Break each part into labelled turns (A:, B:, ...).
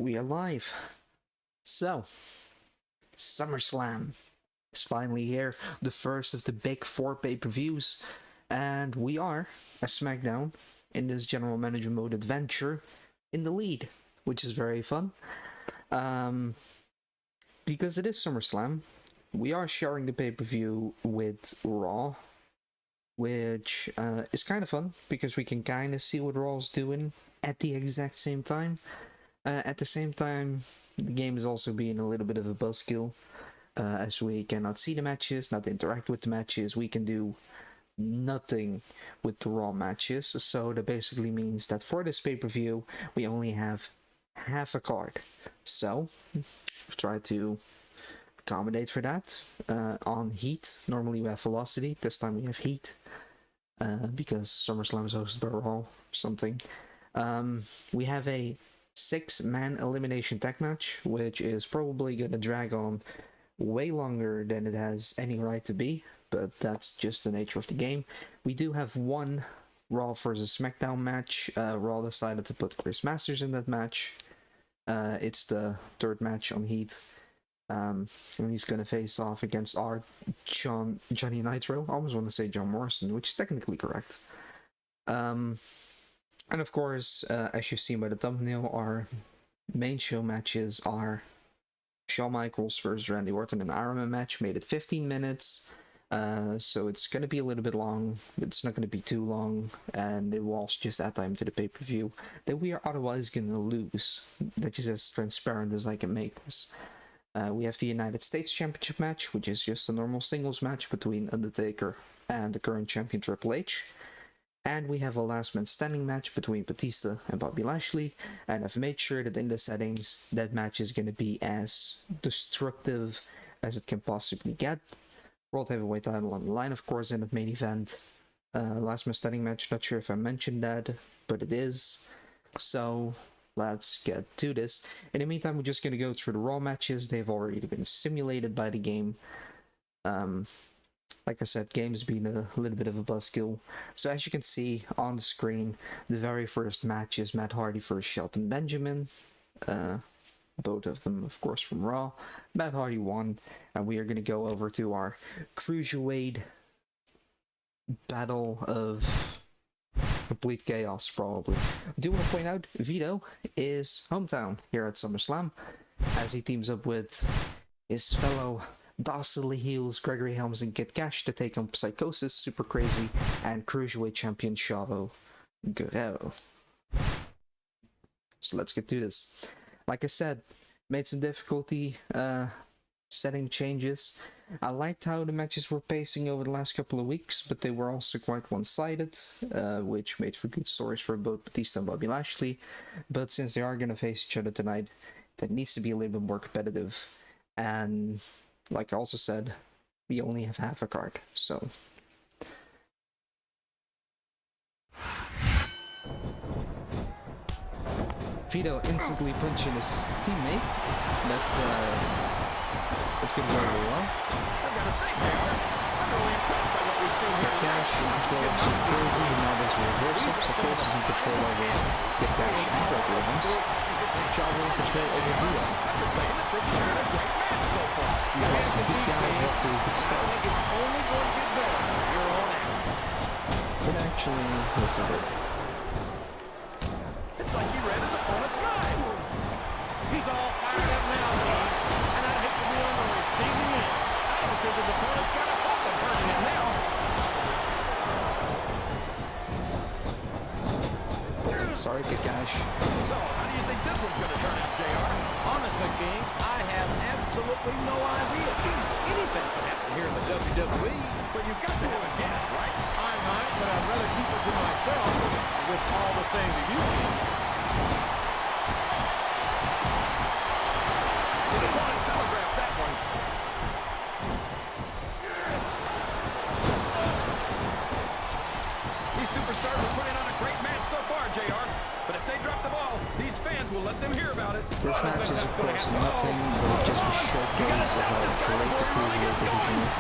A: We are live. So, SummerSlam is finally here, the first of the big 4 pay-per-views, and we are, as Smackdown, in this general manager mode adventure, in the lead, which is very fun. Because it is SummerSlam, we are sharing the pay-per-view with Raw, which is kind of fun, because we can kind of see what Raw's doing at the exact same time. At the same time, the game is also being a little bit of a buzzkill, as we cannot see the matches, not interact with the matches, we can do nothing with the Raw matches, so that basically means that for this pay-per-view, we only have half a card. So, I've tried to accommodate for that. On Heat, normally we have Velocity, this time we have Heat, because SummerSlam is hosted by Raw or something. We have a 6-man elimination tag match, which is probably gonna drag on way longer than it has any right to be, but that's just the nature of the game. We do have one Raw versus Smackdown match. Raw decided to put Chris Masters in that match. It's the 3rd match on Heat. And he's gonna face off against our Johnny Nitro. I almost want to say John Morrison, which is technically correct. And of course, as you've seen by the thumbnail, our main show matches are Shawn Michaels versus Randy Orton, an Iron Man match, made it 15 minutes. So it's going to be a little bit long. It's not going to be too long, and it was just that time to the pay-per-view that we are otherwise going to lose. That's just as transparent as I can make this. We have the United States Championship match, which is just a normal singles match between Undertaker and the current champion Triple H. And we have a last man standing match between Batista and Bobby Lashley, and I've made sure that in the settings that match is going to be as destructive as it can possibly get. World Heavyweight title on the line, of course, in that main event. Last man standing match, not sure if I mentioned that, but it is. So let's get to this. In the meantime, we're just going to go through the Raw matches. They've already been simulated by the game. Like I said, game's been a little bit of a buzzkill. So as you can see on the screen, the very first match is Matt Hardy versus Shelton Benjamin. Both of them, of course, from Raw. Matt Hardy won, and we are going to go over to our Cruiserweight battle of complete chaos, probably. I do want to point out, Vito is hometown here at SummerSlam, as he teams up with his fellow Docilely Heels, Gregory Helms and Kid Cash to take on Psychosis, Super Crazy, and Cruiserweight Champion Chavo Guerrero. So let's get to this. Like I said, made some difficulty setting changes. I liked how the matches were pacing over the last couple of weeks, but they were also quite one-sided, which made for good stories for both Batista and Bobby Lashley. But since they are going to face each other tonight, that needs to be a little bit more competitive. And like I also said, we only have half a card, so. Vito instantly punching his teammate. That's gonna go really well.
B: I've got to say, JR, I'm really impressed by what we've seen here.
A: Cash in control of Super Crazy, and now there's a reversal. So Force is in control over Kid Cash and Gregory Helms. Chavo in control over Vito.
B: I'm just saying that this has been a great match so far.
A: You have to beat guys off to a good start.
B: I think it's only going to get better from here on out.
A: It actually was a bit.
B: It's like he read his opponent's mind. He's all fired up now, King. And I'd hate to be on the receiving end. I don't think his opponent's got a hope of hurting him now.
A: Sorry, Kid Cash.
B: So, how do you think this one's going to turn out, JR? Honestly, King, I have absolutely no idea. Anything can happen here in the WWE, but you've got to have a guess, right? I might, but I'd rather keep it to myself. With all the same to you, King. Did it want to telegraph that one? These superstars are putting on a great match so far, JR. But if they drop the ball, these fans will let them hear about it.
A: This match is, of course, nothing but just a showcase of how great the Cruiserweight division is.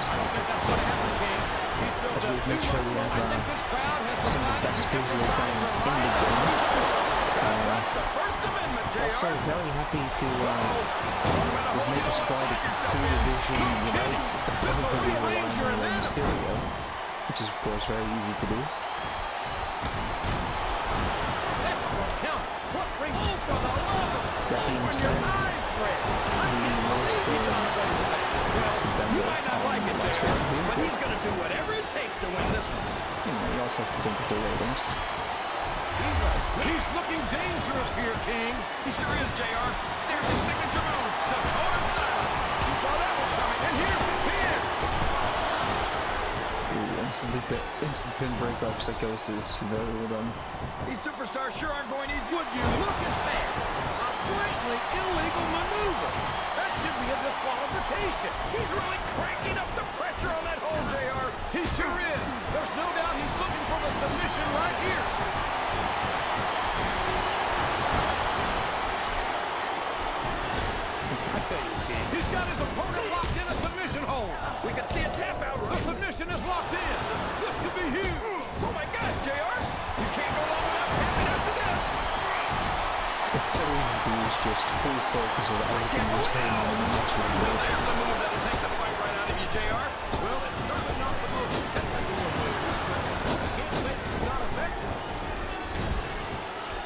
A: As we've made sure we have some of the best Cruiserweight talent in the game. also very happy to make us quite a cool division without heavily relying on Rey Mysterio, which is of course very easy to do. That being said, he was
B: you might not like it, JR, but he's going to do whatever it takes to win this one.
A: You know, you also have to think of the ratings.
B: He's looking dangerous here, King. He sure is, JR. There's his signature move, the code of silence. You saw that one coming, and here's the pin.
A: Ooh, instant pin breakups like this is very well done.
B: These superstars sure aren't going easy. Would you look at that? A blatantly illegal maneuver. That should be a disqualification. He's really cranking up the pressure on that hole, JR. He sure is. There's no doubt he's looking for the submission right here. I tell you, King, he's got his opponent locked in a submission hold. We can see a tap out. The submission is locked in. This could be huge. Oh my gosh, JR. You can't go long without tapping after this.
A: It's so easy to lose just full focus with everything that's going on in the match like this.
B: There's the move that'll take the fight right out of you, JR. Well, it's certainly not the most technical of moves, but I can't say that it's not effective.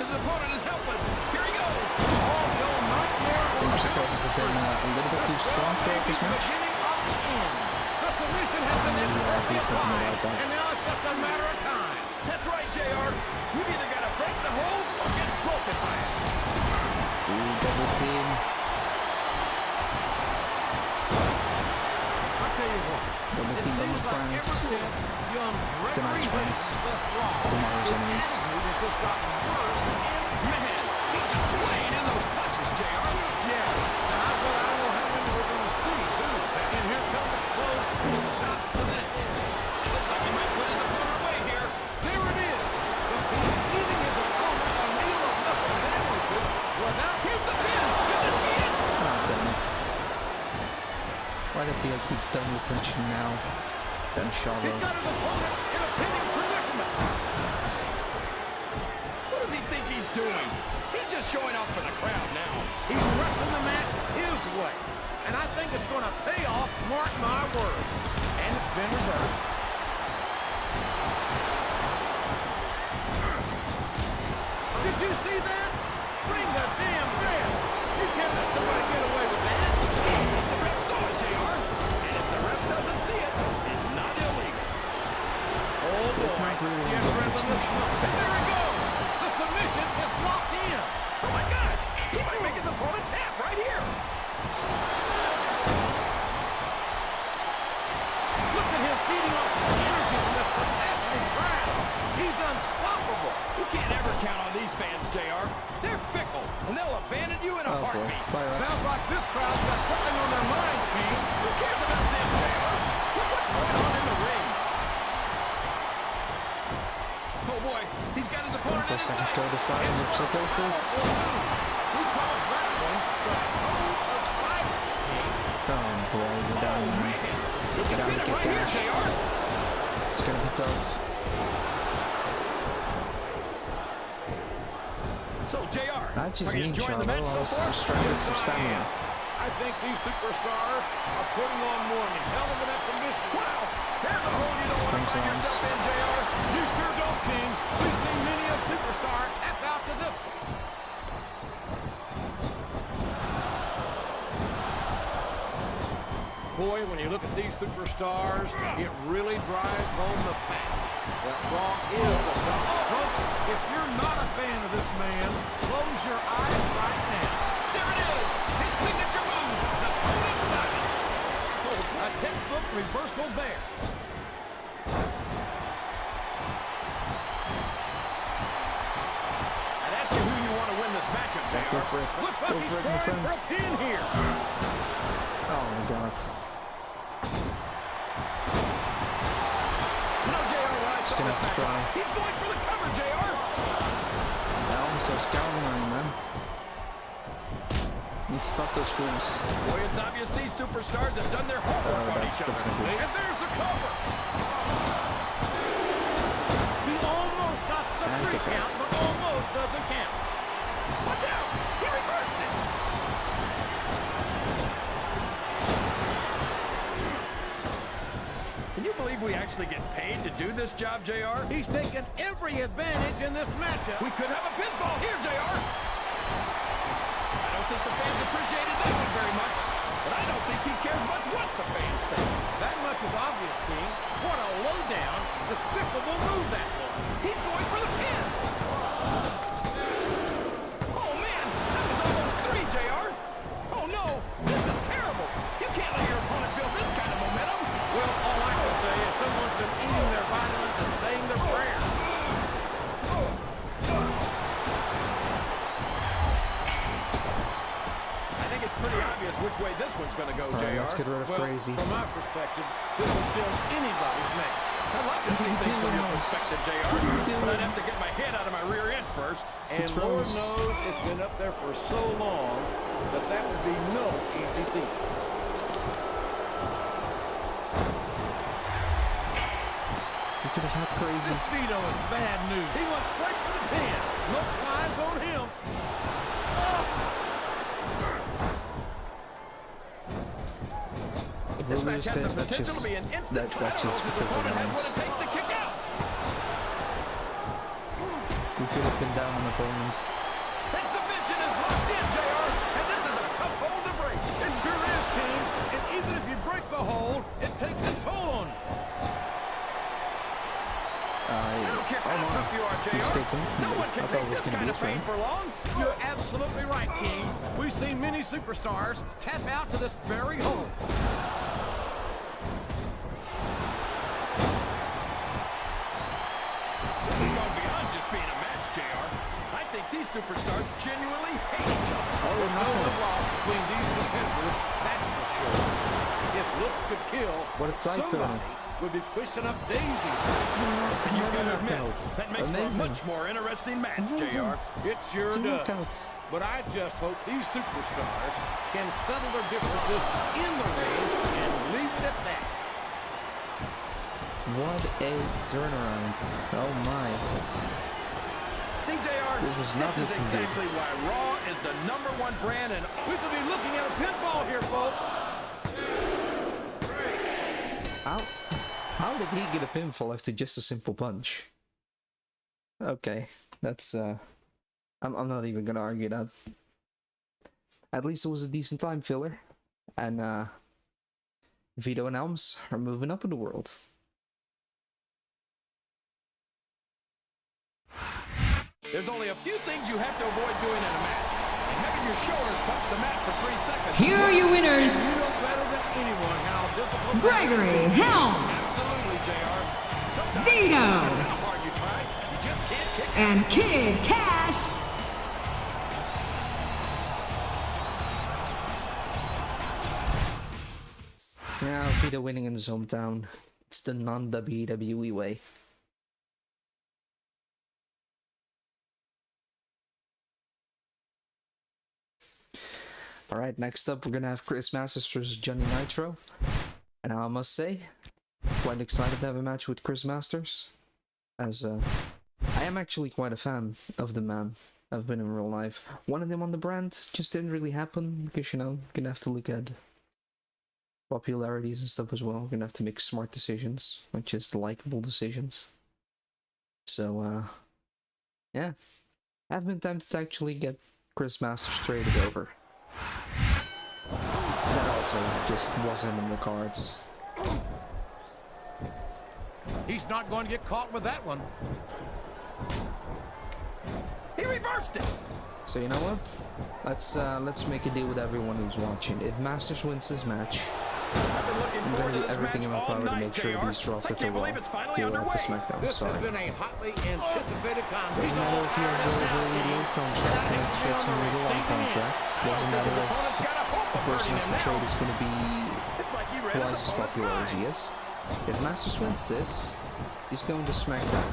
B: His opponent is helpless. Here he goes. Oh, the old nightmare.
A: Mexico has been a little bit too strong throughout this match.
B: The submission has been expertly applied, and now it's just a matter of time. That's right, JR. You've either got to break the hold or get broken by it.
A: Ooh, double team.
B: I'll tell you what.
A: Double
B: It
A: team
B: seems
A: double
B: like
A: friends.
B: ever since young
A: Tonight's
B: Gregory
A: friends.
B: left
A: Tomorrow's
B: his
A: enemies.
B: attitude has just gotten worse and man, he's just laying in those punches, JR. Yeah, and I don't know how many we're going to see, too. And here comes the close shot to the head. It looks like he might put his opponent away here. There it is. He's eating his opponent a meal of knuckle sandwiches. Well, now here's the pin. Could this be it?
A: Oh, damn it. Why did he have to be done with punching now? Then Shawn.
B: He's got his opponent in a pinning predicament. What does he think he's doing? He's just showing off for the crowd now. He's wrestling the match his way. And I think it's going to pay off, mark my words. And it's been reversed. Did you see that? Ring the damn bell. You can't let somebody get away with that. The ref saw it, JR. And if the ref doesn't see it, it's not illegal. Oh, boy. The adrenaline is pumping. There he goes. The submission is locked in. Oh, my gosh. He might make his opponent tap right here. Look at him feeding off the energy from this fantastic crowd. He's unstoppable. You can't ever count on these fans, JR. They're fickle, and they'll abandon you in a heartbeat. Sounds like this crowd's got something on their minds, King. Who cares about them, JR? Look what's going on in the ring. Oh, boy. He's got his opponent in his sights.
A: Go to silence of psychosis.
B: Who calls that one the code of silence, King?
A: Oh boy, we're down.
B: Get down to kick dash.
A: It's gonna be tough.
B: So, JR,
A: I just
B: are you
A: need
B: enjoying the
A: Shawn.
B: match so
A: I was
B: far?
A: just trying to get some
B: Yes, I
A: stamina.
B: am. I think these superstars are putting on more than a hell of an exhibition. Wow, there's a hole you don't want to find yourself in, JR. You sure don't, King. We've seen many a superstar tap out to this one. Boy, when you look at these superstars, it really drives home the fact that Raw is the best. Folks, if you're not a fan of this man, close your eyes right now. There it is, his signature move, the code of silence. A textbook reversal there. I'd ask you who you want to win this matchup, JR.
A: Go for it.
B: Looks like
A: Go
B: he's
A: for it, my
B: trying for a
A: friends.
B: pin here.
A: Oh my god.
B: No, JR, when I saw
A: gonna
B: this
A: have to
B: matchup,
A: try.
B: he's going for the cover, JR.
A: Now I'm so scouting on you, man. Need to stop those fools.
B: Boy, it's obvious these superstars have done their homework on each other.
A: that's not good.
B: And there's the cover. He almost got the
A: And
B: 3
A: get
B: count,
A: that.
B: but almost doesn't count. Watch out! He reversed
C: actually get paid to do this job, JR?
B: He's taken every advantage in this matchup.
C: We could have a pinfall here, JR. I don't think the fans appreciated that one very much, but I don't think he cares much what the fans think.
B: That much is obvious, King. What a low-down, despicable move that was.
C: He's going for the pin. Oh, man, that was almost 3, JR. Oh, no, this is terrible. You can't let your opponent build this kind of momentum.
B: Well, all I can say is someone's been eating their vitamins and saying their prayers.
C: I think it's pretty obvious which way this one's going to go, JR.
A: Let's get rid of Crazy.
B: From my perspective, this is still anybody's match.
C: I'd love to see things from your perspective, JR, but I'd have to get my head out of my rear end first.
B: And Lord knows it's been up there for so long that that would be no easy feat.
A: We could have had Crazy.
B: This veto is bad news. He went straight for the pin. No flies on him.
C: This match has the potential to be an instant clash if his opponent has what it takes to kick out.
A: We could have been down on opponents.
C: That submission is locked in, JR, and this is a tough hold to break.
B: It sure is, King. And even if you break the hold, it takes its toll on you.
C: I don't care how tough you are, JR. No one can take this kind of pain for long.
B: You're absolutely right, King. We've seen many superstars tap out to this very hold.
C: This is going beyond just being a match, JR. I think these superstars genuinely hate each other.
B: There's no love lost between these competitors, that's for sure. If looks could kill, somebody would be pushing up daisies.
C: You've got to admit, that makes for a much more interesting match, JR.
B: It sure does. But I just hope these superstars can settle their differences in the ring and leave it at that.
A: What a turnaround. Oh my.
C: See, JR, this is exactly why Raw is the #1 brand, and
B: we could be looking at a pinfall here, folks.
A: How did he get a pinfall after just a simple punch? Okay, that's I'm not even gonna argue that. At least it was a decent time filler, and Vito and Elms are moving up in the world.
C: There's only a few things you have to avoid doing in a match, and having your shoulders touch the mat for 3 seconds.
D: Here are your winners.
B: You know better than anyone how difficult
D: Gregory Helms.
C: Absolutely, JR. Sometimes
D: Vito.
C: no matter how hard you try, you just can't kick.
D: And Kid Cash.
A: Yeah, Vito winning in his hometown. It's the non-WWE way. Alright, next up we're gonna have Chris Masters versus Johnny Nitro. And I must say, quite excited to have a match with Chris Masters. As I am actually quite a fan of the man. I've been in real life. Wanted him on the brand, just didn't really happen, because you know, gonna have to look at popularities and stuff as well. Gonna have to make smart decisions, not just likable decisions. So yeah. Have been tempted to actually get Chris Masters traded over. That also just wasn't in the cards.
B: He's not going to get caught with that one.
C: He reversed it.
A: So you know what? Let's make a deal with everyone who's watching. If Masters wins this match, I'm gonna do everything in my power to make sure these Raw for Raw deal with the Smackdown.
B: This
A: Sorry.
B: has been a hotly anticipated contest.
A: Doesn't matter if he has a radio contract and it's Shelton with a long contract. Doesn't matter if the person off the trade is going to be twice as popular as he is. If Masters wins this, he's going to SmackDown.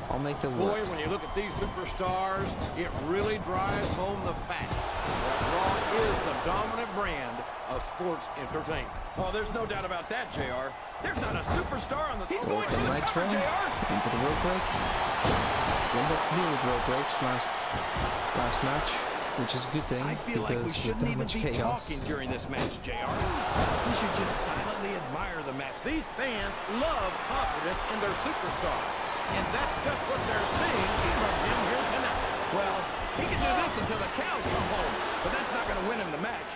A: I'll make the
B: Boy,
A: work.
B: when you look at these superstars, it really drives home the fact that Raw is the dominant brand of sports entertainment.
C: Oh, there's no doubt about that, JR. There's not a superstar on the... He's going for the
A: Nitro
C: cover, JR.
A: into the rope break. Went back to deal with rope breaks last match. which is a good thing.
C: I feel like we
A: because
C: shouldn't
A: with that
C: even
A: much
C: be
A: chaos,
C: talking during this match, JR. We should just silently admire the match.
B: These fans love confidence in their superstar, and that's just what they're seeing from him here tonight.
C: Well, he can do this until the cows come home, but that's not going to win him the match.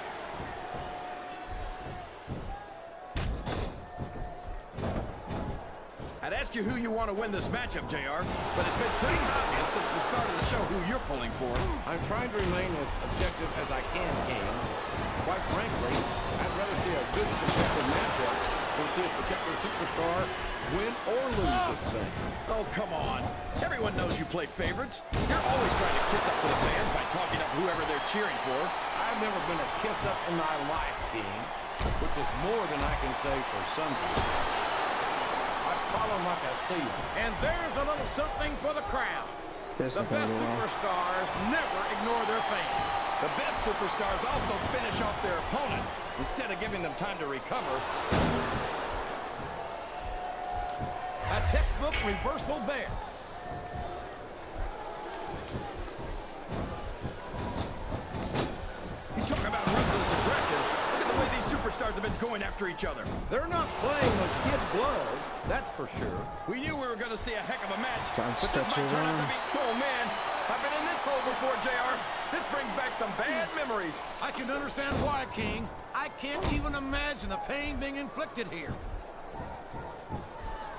C: I'd ask you who you want to win this matchup, JR, but it's been pretty obvious since the start of the show who you're pulling for.
B: I'm trying to remain as objective as I can, King. Quite frankly, I'd rather see a good competitive matchup than see a particular superstar win or lose this thing.
C: Oh, come on. Everyone knows you play favorites. You're always trying to kiss up to the fans by talking up whoever they're cheering for.
B: I've never been a kiss-up in my life, King, which is more than I can say for some people. I follow them like I see them. And there's a little something for the crowd.
A: There's
B: The best superstars never ignore their fans.
C: The best superstars also finish off their opponents instead of giving them time to recover.
B: A textbook reversal there.
C: You talk about ruthless aggression. Look at the way these superstars have been going after each other.
B: They're not playing with kid gloves, that's for sure.
C: We knew we were going to see a heck of a match,
A: Time to
C: but this
A: stretch
C: might turn out to
A: around.
C: be... Oh, man. I've been in this hole before, JR. This brings back some bad memories.
B: I can understand why, King. I can't even imagine the pain being inflicted here.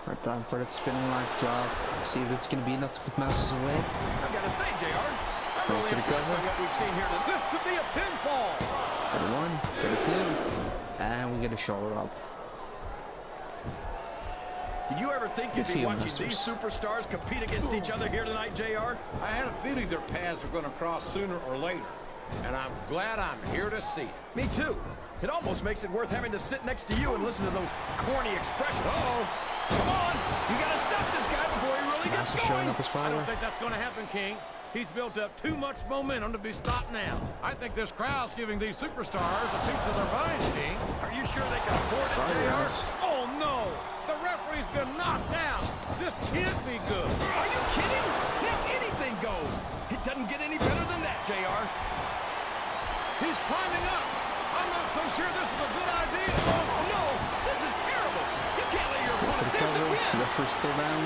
A: Right, time for that spinning line drop. See if it's going to be enough to put Masters away.
C: I've got to say, JR, I'm
A: Go
C: really
A: for the
C: impressed by
A: cover.
C: what we've seen here today.
B: This could be a pinfall.
A: Got a 1, got a 2, and we get a shoulder up.
C: Did you ever think
A: Good
C: you'd
A: for
C: be
A: you,
C: watching
A: Masters.
C: these superstars compete against each other here tonight, JR?
B: I had a feeling their paths were going to cross sooner or later, and I'm glad I'm here to see it.
C: Me too. It almost makes it worth having to sit next to you and listen to those corny expressions. Uh-oh. Come on. You got to stop this guy before he really gets
A: Masters showing
C: going.
A: up his
B: I
A: father.
B: don't think that's going to happen, King. He's built up too much momentum to be stopped now. I think this crowd's giving these superstars a piece of their minds, King.
C: Are you sure they can afford it,
A: Sorry,
C: JR?
A: guys.
B: Oh, no! The referee's been knocked out. This can't be good.
C: Are you kidding? Now anything goes. It doesn't get any better than that, JR.
B: He's climbing up. I'm not so sure this is a good idea.
C: Oh, no. This is terrible. You can't let your
A: Go for
C: opponent...
A: the
C: There's the
A: cover.
C: pin.
A: Referee's still down.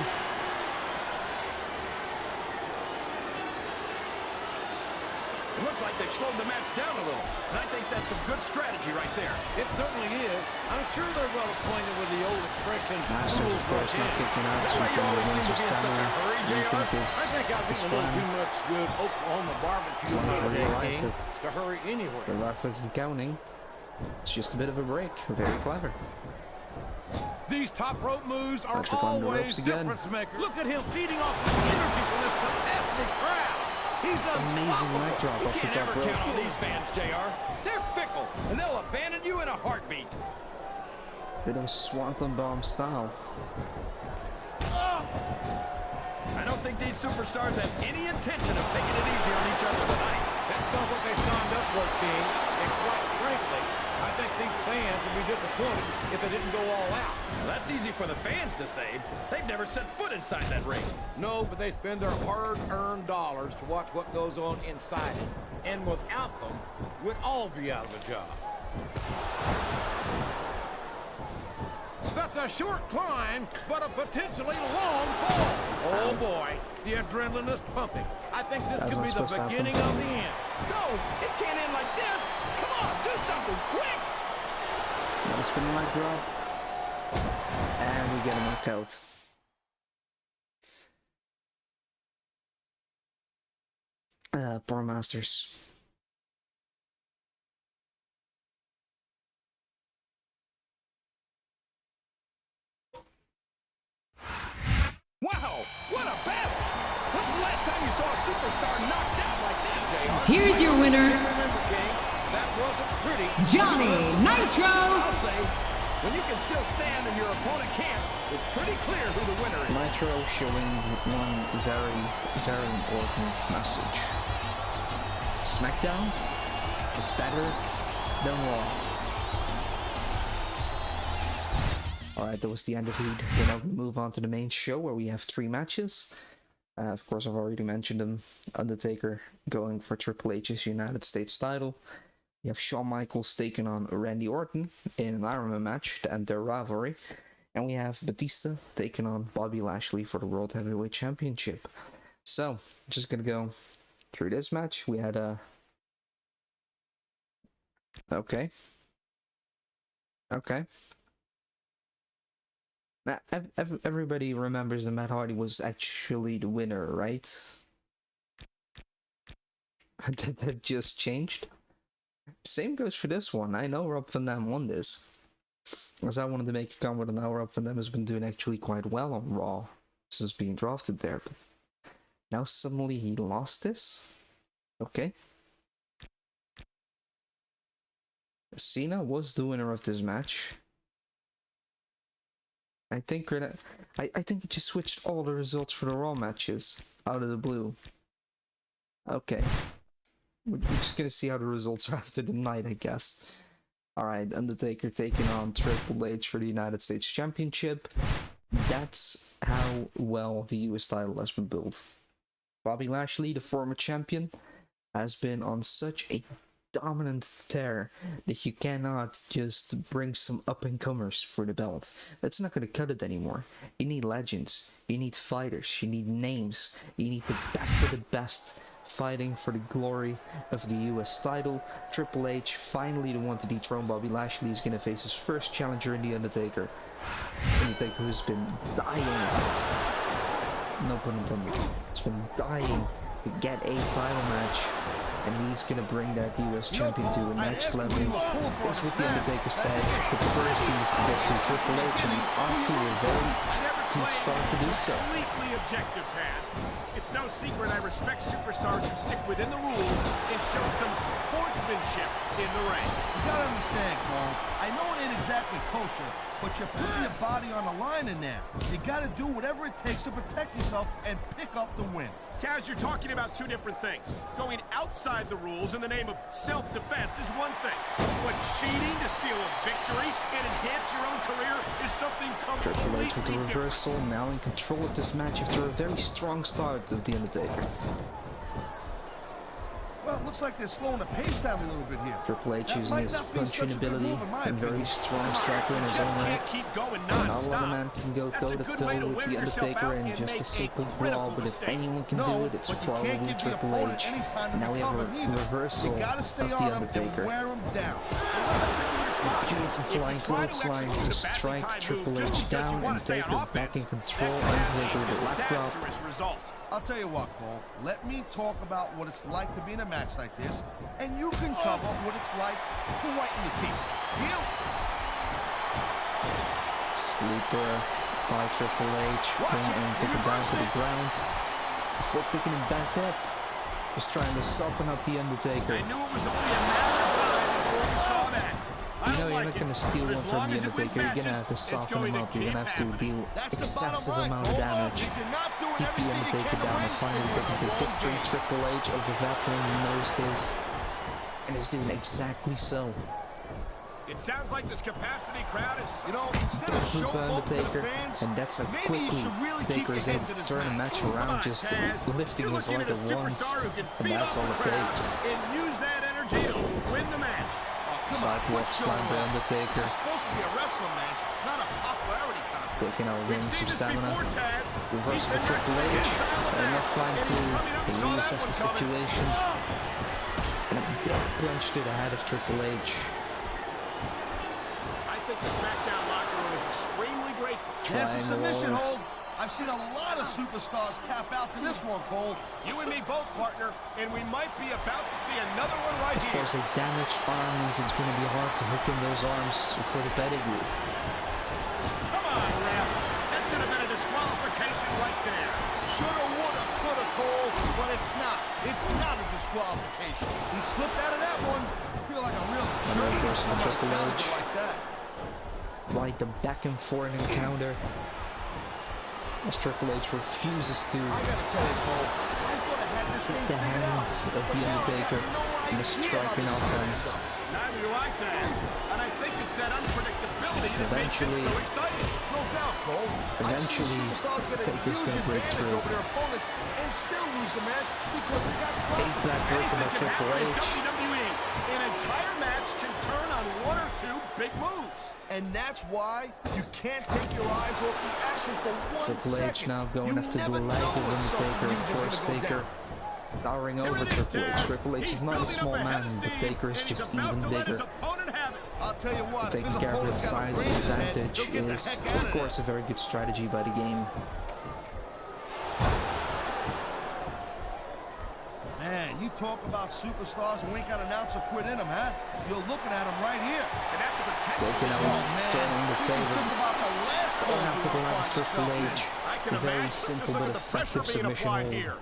C: It looks like they've slowed the match down a little. And I think that's some good strategy right there.
B: It certainly is. I'm sure they're well acquainted with the old expression,
A: Masters,
B: "Fools
A: of course,
B: rush
A: not
B: in."
A: kicking out.
C: Is that why you
A: Something
C: always
A: the
C: seem to
A: Rangers
C: be in such a
A: stamina.
C: hurry,
A: Do you
C: JR?
A: think is
B: I think I've eaten a little too much good Oklahoma barbecue
A: Someone
B: today,
A: realized
B: King,
A: that
B: to hurry anywhere.
A: the ref isn't counting? It's just a bit of a break. Very clever.
B: These top rope moves are
A: Patrick on the
B: always
A: ropes again.
B: difference makers. Look at him feeding off the energy from this capacity crowd. He's
A: Amazing
B: unstoppable.
A: leg drop
C: You
A: off the
C: can't
A: top
C: ever
A: rope.
C: count on these fans, JR. They're fickle, and they'll abandon you in a heartbeat.
A: Bit of a Swanton bomb style.
C: I don't think these superstars have any intention of taking it easy on each other tonight.
B: That's not what they signed up for, King. And quite frankly, I think these fans would be disappointed if they didn't go all out.
C: Well, that's easy for the fans to say. They've never set foot inside that ring.
B: No, but they spend their hard-earned dollars to watch what goes on inside it. And without them, we'd all be out of a job. That's a short climb, but a potentially long fall. Oh, boy. The adrenaline is pumping. I think this
A: That
B: could be
A: was
B: the
A: supposed to
B: beginning
A: happen.
B: of the end.
C: No, it can't end like this. Come on, do something quick.
A: Another spinning leg drop. And we get a knockout. Poor Masters.
C: Wow, what a battle. When's the last time you saw a superstar knocked out like that, JR?
D: Here's your winner,
B: Remember, King, that wasn't pretty.
D: Johnny Nitro.
C: I'll say, when you can still stand and your opponent can't, it's pretty clear who the winner is.
A: Nitro showing one very, very important message. Smackdown is better than Raw. Alright, that was the end of it. We're now going to move on to the main show where we have 3 matches. Of course, I've already mentioned him. Undertaker going for Triple H's United States title. You have Shawn Michaels taking on Randy Orton in an Iron Man match to end their rivalry. And we have Batista taking on Bobby Lashley for the World Heavyweight Championship. So, just gonna go through this match. We had a... Okay. Now, everybody remembers that Matt Hardy was actually the winner, right? That just changed. Same goes for this one. I know Rob Van Dam won this. As I wanted to make a comment on how Rob Van Dam has been doing actually quite well on Raw since being drafted there. But now suddenly he lost this? Okay. Cena was the winner of this match. I think he just switched all the results for the Raw matches out of the blue. Okay. We're just gonna see how the results are after the night, I guess. Alright, Undertaker taking on Triple H for the United States Championship. That's how well the US title has been built. Bobby Lashley, the former champion, has been on such a dominant tear that you cannot just bring some up-and-comers for the belt. That's not going to cut it anymore. You need legends, you need fighters, you need names, you need the best of the best fighting for the glory of the US title. Triple H, finally the one to dethrone Bobby Lashley, is going to face his first challenger in the Undertaker. Undertaker who's been dying, no pun intended, has been dying to get a title match. And he's gonna bring that US champion to the next level. That's what the Undertaker said. But first he needs to get through Triple H, and he's off to a very good start to do so.
C: Completely objective task. It's no secret I respect superstars who stick within the rules and show some sportsmanship in the ring.
E: You gotta understand, Cole. I know it ain't exactly kosher, but you're putting your body on the line in there. You gotta do whatever it takes to protect yourself and pick up the win.
C: Kaz, you're talking about two different things. Going outside the rules in the name of self-defense is one thing, but cheating to steal a victory and enhance your own career is something
A: Triple H with the
C: completely
A: reversal,
C: different.
A: now in control of this match after a very strong start of the Undertaker.
E: Well, it looks like they're slowing the pace down a little bit here.
A: Triple H
E: That
A: using
E: might
A: his
E: not be
A: punching
E: such a good
A: ability
E: move, in my
A: and very
E: opinion.
A: strong striker in his
C: Just
A: own right.
C: can't keep going
A: Not a lot of
C: non-stop.
A: man can go
C: That's a good way to
A: toe-to-toe with
C: wear
A: the
C: yourself
A: Undertaker
C: out
A: in
C: and
A: just
C: make
A: a simple
C: a
A: brawl,
C: critical
A: but if
C: mistake.
A: anyone can
E: No,
A: do it, it's
E: but you
A: probably
E: can't give the
A: Triple
E: opponent
A: H.
E: any time to
A: And now we have
E: recover
A: a
E: neither.
A: reversal
E: You gotta
A: of
E: stay
A: the
E: on him and
A: Undertaker.
E: wear him down.
A: Beautiful flying clothesline to strike Triple H down and take her back in control. Undertaker with a left drop.
E: I'll tell you what, Cole. Let me talk about what it's like to be in a match like this, and you can cover what it's like to whiten your teeth. Deal?
A: Sleeper by Triple H, and take it down to the ground. Before picking him back up, just trying to soften up the Undertaker.
C: I knew it was only a matter of time before we saw that.
A: You know you're not going to steal one from the Undertaker, you're going to have to soften him up, you're going to have to deal excessive amount of damage. Keep the Undertaker down and finally getting the victory. Triple H, as a veteran, knows this, and is doing exactly so.
C: It sounds like this capacity crowd is,
E: instead of showboat to the fans,
A: and that's how
E: maybe you
A: quickly
E: should really keep
A: Taker
E: your
A: is
E: head
A: able
E: to
A: to
E: this
A: turn a
E: match.
A: match around, just lifting his leg at once, and that's all it takes.
C: and use that energy to win the match.
A: Sidewalk slam by Undertaker.
E: This is supposed to be a wrestling match, not a popularity contest.
A: Taking out
C: We've
A: ring
C: seen
A: some
C: this
A: stamina.
C: before, Taz.
A: Reverse
C: He's
A: for
C: been
A: Triple
C: wrestling his
A: H.
C: style of
A: Enough
C: match,
A: time
C: and
A: to
C: he's coming up. He saw that
A: reassess
C: one
A: the
C: coming.
A: situation. And a big punch to the head of Triple H.
C: I think the Smackdown locker room is extremely grateful.
E: There's the submission
A: Triangle.
E: hold. I've seen a lot of superstars tap out to this one, Cole.
C: You and me both, partner, and we might be about to see another one right
A: Of
C: here.
A: course, a damaged arm means it's going to be hard to hook in those arms for the pedigree.
C: Come on, ref. That should have been a disqualification right there.
E: Shoulda, woulda, coulda, Cole, but it's not. It's not a disqualification. He slipped out of that one. I feel like a real jerk.
A: Reverse for
E: Somebody
A: Triple
E: counted
A: H.
E: it like that.
A: Right, the back and forth encounter. As Triple H refuses to
E: I gotta tell you, Cole, I thought I had this thing
A: the
E: figured out.
A: hands of
E: But
A: the
E: now I got
A: Undertaker.
E: no idea
A: the
E: how
A: striking
E: this is gonna
A: offense.
E: go.
C: Neither do I, Taz. And I think it's that unpredictability that makes it so exciting.
E: No doubt, Cole. I've seen
A: Eventually,
E: superstars get a
A: Taker's
E: huge
A: gonna break
E: advantage
A: through.
E: over their opponents and still lose the match because they got
A: Eight
E: sloppy.
A: backbreaker by
C: Anything can
A: Triple
C: happen in
A: H.
C: WWE. An entire match can turn on one or two big moves.
E: And that's why you can't take your eyes off the action for 1
A: Triple
E: second.
A: H now going
E: You
A: after the
E: never
A: leg
E: know
A: of
E: when something
A: Undertaker.
E: huge is
A: Of course,
E: gonna go
A: Taker
E: down.
A: towering
C: Here
A: over
C: it is,
A: Triple H.
C: Taz.
A: Triple H
C: He's
A: is not a
C: building
A: small
C: up ahead
A: man,
C: of
A: but
C: steam,
A: Taker is
C: and he's
A: just
C: about
A: even
C: to let his
A: bigger.
C: opponent have it.
E: I'll tell you what, if
A: Taking
E: his
A: care of the
E: opponent's got a
A: size
E: brain in his head,
A: advantage
E: he'll get the
A: is,
E: heck out
A: of
E: of
A: course, a very good strategy by the game.
E: Man, you talk about superstars who ain't got an ounce of quit in them, huh? You're looking at them right here.
C: And that's a potential.
A: Taking
E: Oh,
A: out,
E: man,
A: throwing the
E: this is
A: favorite.
E: just about the last
A: Going
E: hole
A: after the
E: you'll
A: left
E: find
A: Triple
E: yourself in.
A: H.
C: I can
A: A very
C: imagine.
A: simple
C: Just look
A: but
C: at the pressure
A: effective
C: being
A: submission
C: applied
A: hold.
C: here.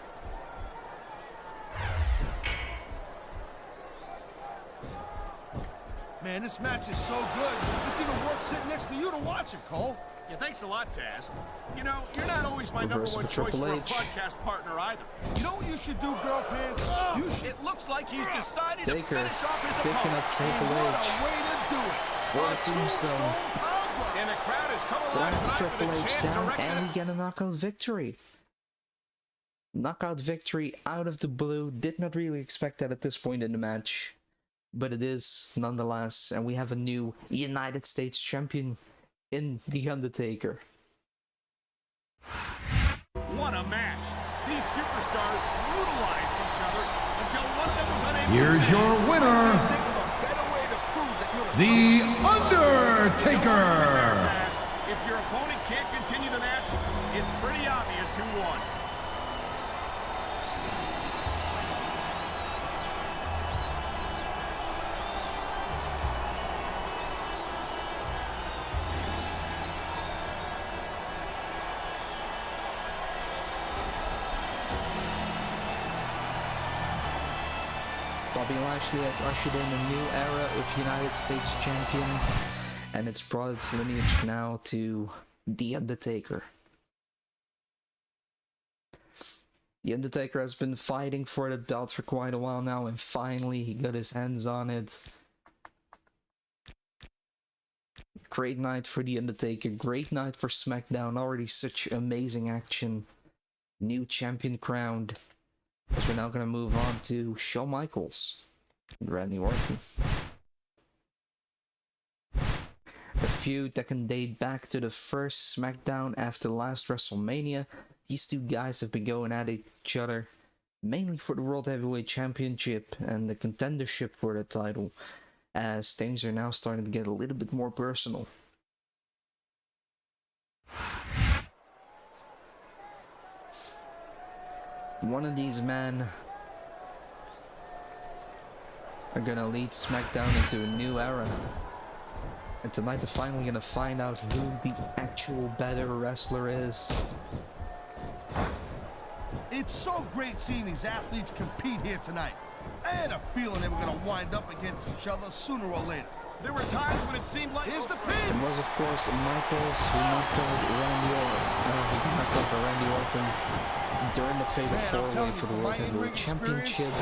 E: Man, this match is so good. It's even worth sitting next to you to watch it, Cole.
C: Yeah, thanks a lot, Taz. You know, you're not always my
A: Reverse
C: number one
A: for
C: choice
A: Triple
C: for a
A: H.
C: podcast partner either.
E: You know what you should do, girl pants? You should.
C: It looks like he's decided to
A: Taker
C: finish off his
A: picking
C: opponent.
A: up Triple
E: And what
A: H.
E: a way to do it.
A: What
E: A
A: a tombstone.
E: power drop.
C: And the crowd has come alive
A: Grabs
C: tonight with
A: Triple
C: a
A: H
C: chant
A: down,
C: directed
A: and we
C: at
A: get a knockout victory. Knockout victory out of the blue. Did not really expect that at this point in the match, but it is nonetheless, and we have a new United States champion in The Undertaker.
C: What a match. These superstars brutalized each other until one of them was unable
F: Here's
C: to
F: your winner,
E: Think of a better way to prove that you're
F: The
C: stand.
F: Undertaker.
C: If your opponent can't continue the match, it's pretty obvious who won.
A: Bobby Lashley has ushered in a new era of United States champions, and it's brought its lineage now to The Undertaker. The Undertaker has been fighting for the belt for quite a while now, and finally he got his hands on it. Great night for The Undertaker, great night for Smackdown, already such amazing action. New champion crowned. As we're now going to move on to Shawn Michaels and Randy Orton. A feud that can date back to the first SmackDown after last WrestleMania. These two guys have been going at each other mainly for the World Heavyweight Championship and the contendership for the title, as things are now starting to get a little bit more personal. One of these men are gonna lead SmackDown into a new era. And tonight they're finally gonna find out who the actual better wrestler is.
E: It's so great seeing these athletes compete here tonight. I had a feeling they were going to wind up against each other sooner or later.
C: There were times when it seemed like...
E: Here's the
A: It
E: pin!
A: was of course Michaels who knocked out Randy Orton during the fatal
E: Man, I'm
A: four-way
E: telling
A: for
E: you,
A: the
E: from
A: World
E: my
A: Heavyweight
E: in-ring experience,
A: Championship.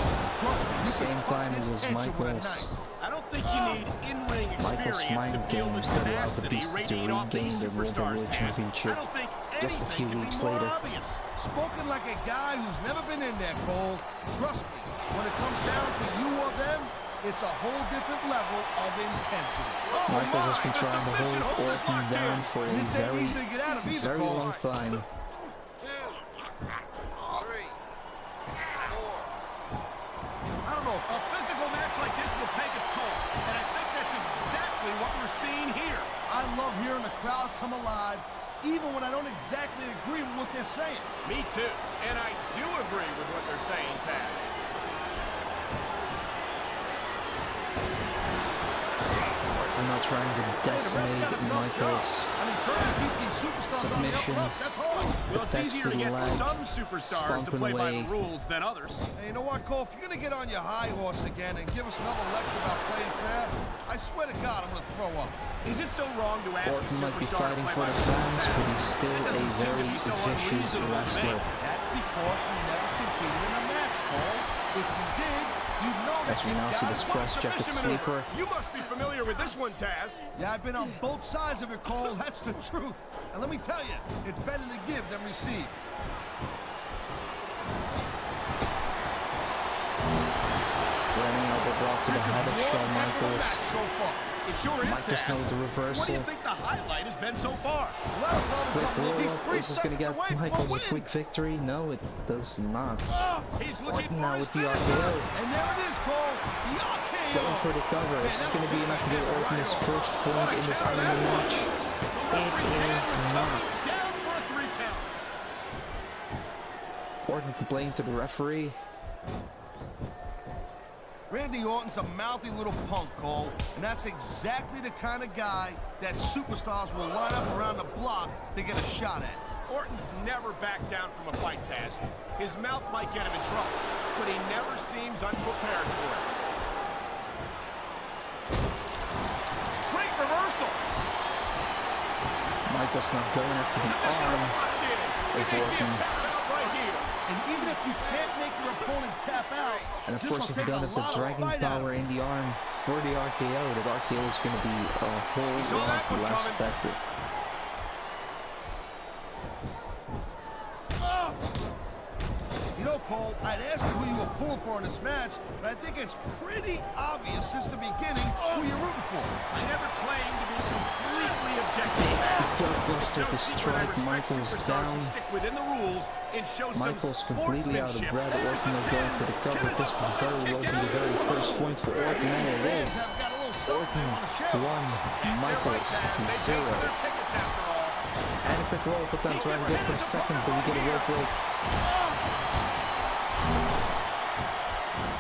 E: trust me,
A: At the
E: you
A: same
E: can cut
A: time, it
E: this
A: was
E: tension with a
A: Michaels.
E: knife.
C: I don't think you need in-ring
A: Michaels'
C: experience
A: mind
C: to feel the
A: games that allowed
C: tenacity
A: Batista to
C: radiating off
A: regain
C: these
A: the World
C: superstars.
A: Heavyweight
C: Taz.
A: Championship
C: I don't think
A: just a few
C: anything
A: weeks
C: can be more
A: later.
C: obvious.
E: Spoken like a guy who's never been in there, Cole. Trust me, when it comes down to you or them, it's a whole different level of intensity.
A: Michaels has been
C: The
A: trying to
C: submission
A: hold
C: hold is
A: Orton
C: locked
A: down
C: in.
A: for a
E: This ain't easy to get out of either,
A: very
E: Cole.
A: long time.
E: I don't know.
C: A physical match like this will take its toll, and I think that's exactly what we're seeing here.
E: I love hearing the crowd come alive, even when I don't exactly agree with what they're saying.
C: Me too, and I do agree with what they're saying, Taz.
A: Orton not trying to decimate Michaels.
E: I mean, trying to keep these superstars on the up and up,
A: Submissions.
E: that's hard.
C: Well, it's
A: That's
C: easier to
A: the
C: get
A: leg,
C: some superstars to
A: stomping
C: play by the
A: away.
C: rules than others.
E: Hey, you know what, Cole? If you're going to get on your high horse again and give us another lecture about playing fair, I swear to God, I'm going to throw up.
C: Is it so wrong to ask
A: Orton
C: a
A: might be
C: superstar to
A: fighting
C: play
A: for
C: by
A: the
C: the rules,
A: fans,
C: Taz?
A: but he's still
C: That
A: a
C: doesn't seem to
A: very
C: be so
A: vicious
C: unreasonable to me.
A: wrestler.
E: That's because you never competed in a match, Cole. If you did, you'd know
A: As we now see this cross-jacket sleeper.
C: You must be familiar with this one, Taz.
E: Yeah, I've been on both sides of it, Cole. That's the truth. And let me tell you, it's better to give than receive.
A: Running elbow block to the head of Shawn Michaels.
E: So far.
C: It sure is,
A: Michaels
C: Taz.
A: knows the reversal.
C: What do you think the highlight has been so far?
A: Quick roll-up. Is this going to get Michaels a quick victory? No, it does not.
C: He's looking
A: Orton
C: for
A: now
C: his
A: with the
C: finisher.
A: RKO.
E: And there it is, Cole. The RKO.
A: Going for the cover. Is this going to be enough to get Orton his first point in this Iron Man match? It is not.
C: Down for a 3 count.
A: Orton complaining to the referee.
E: Randy Orton's a mouthy little punk, Cole, and that's exactly the kind of guy that superstars will line up around the block to get a shot at.
C: Orton's never backed down from a fight, Taz. His mouth might get him in trouble, but he never seems unprepared for it. Great reversal.
A: Michaels not going after the arm of Orton.
E: And even if you can't make your opponent tap out,
A: And of course, if you don't have the dragging power in the arm for the RKO, the RKO is going to be a whole lot less effective.
E: You know, Cole, I'd ask you who you were pulling for in this match, but I think it's pretty obvious since the beginning who you're rooting for.
C: I never claimed to be completely objective.
A: Gutbuster to strike Michaels down.
C: Stick within the rules and show
A: Michaels
C: some
A: completely out of
C: sportsmanship.
A: breath. Orton will go for the cover. This would very well be the very first point for Orton, and it is. Orton 1, Michaels 0. And a quick roll, but then trying to go for a second, but we get a rope break.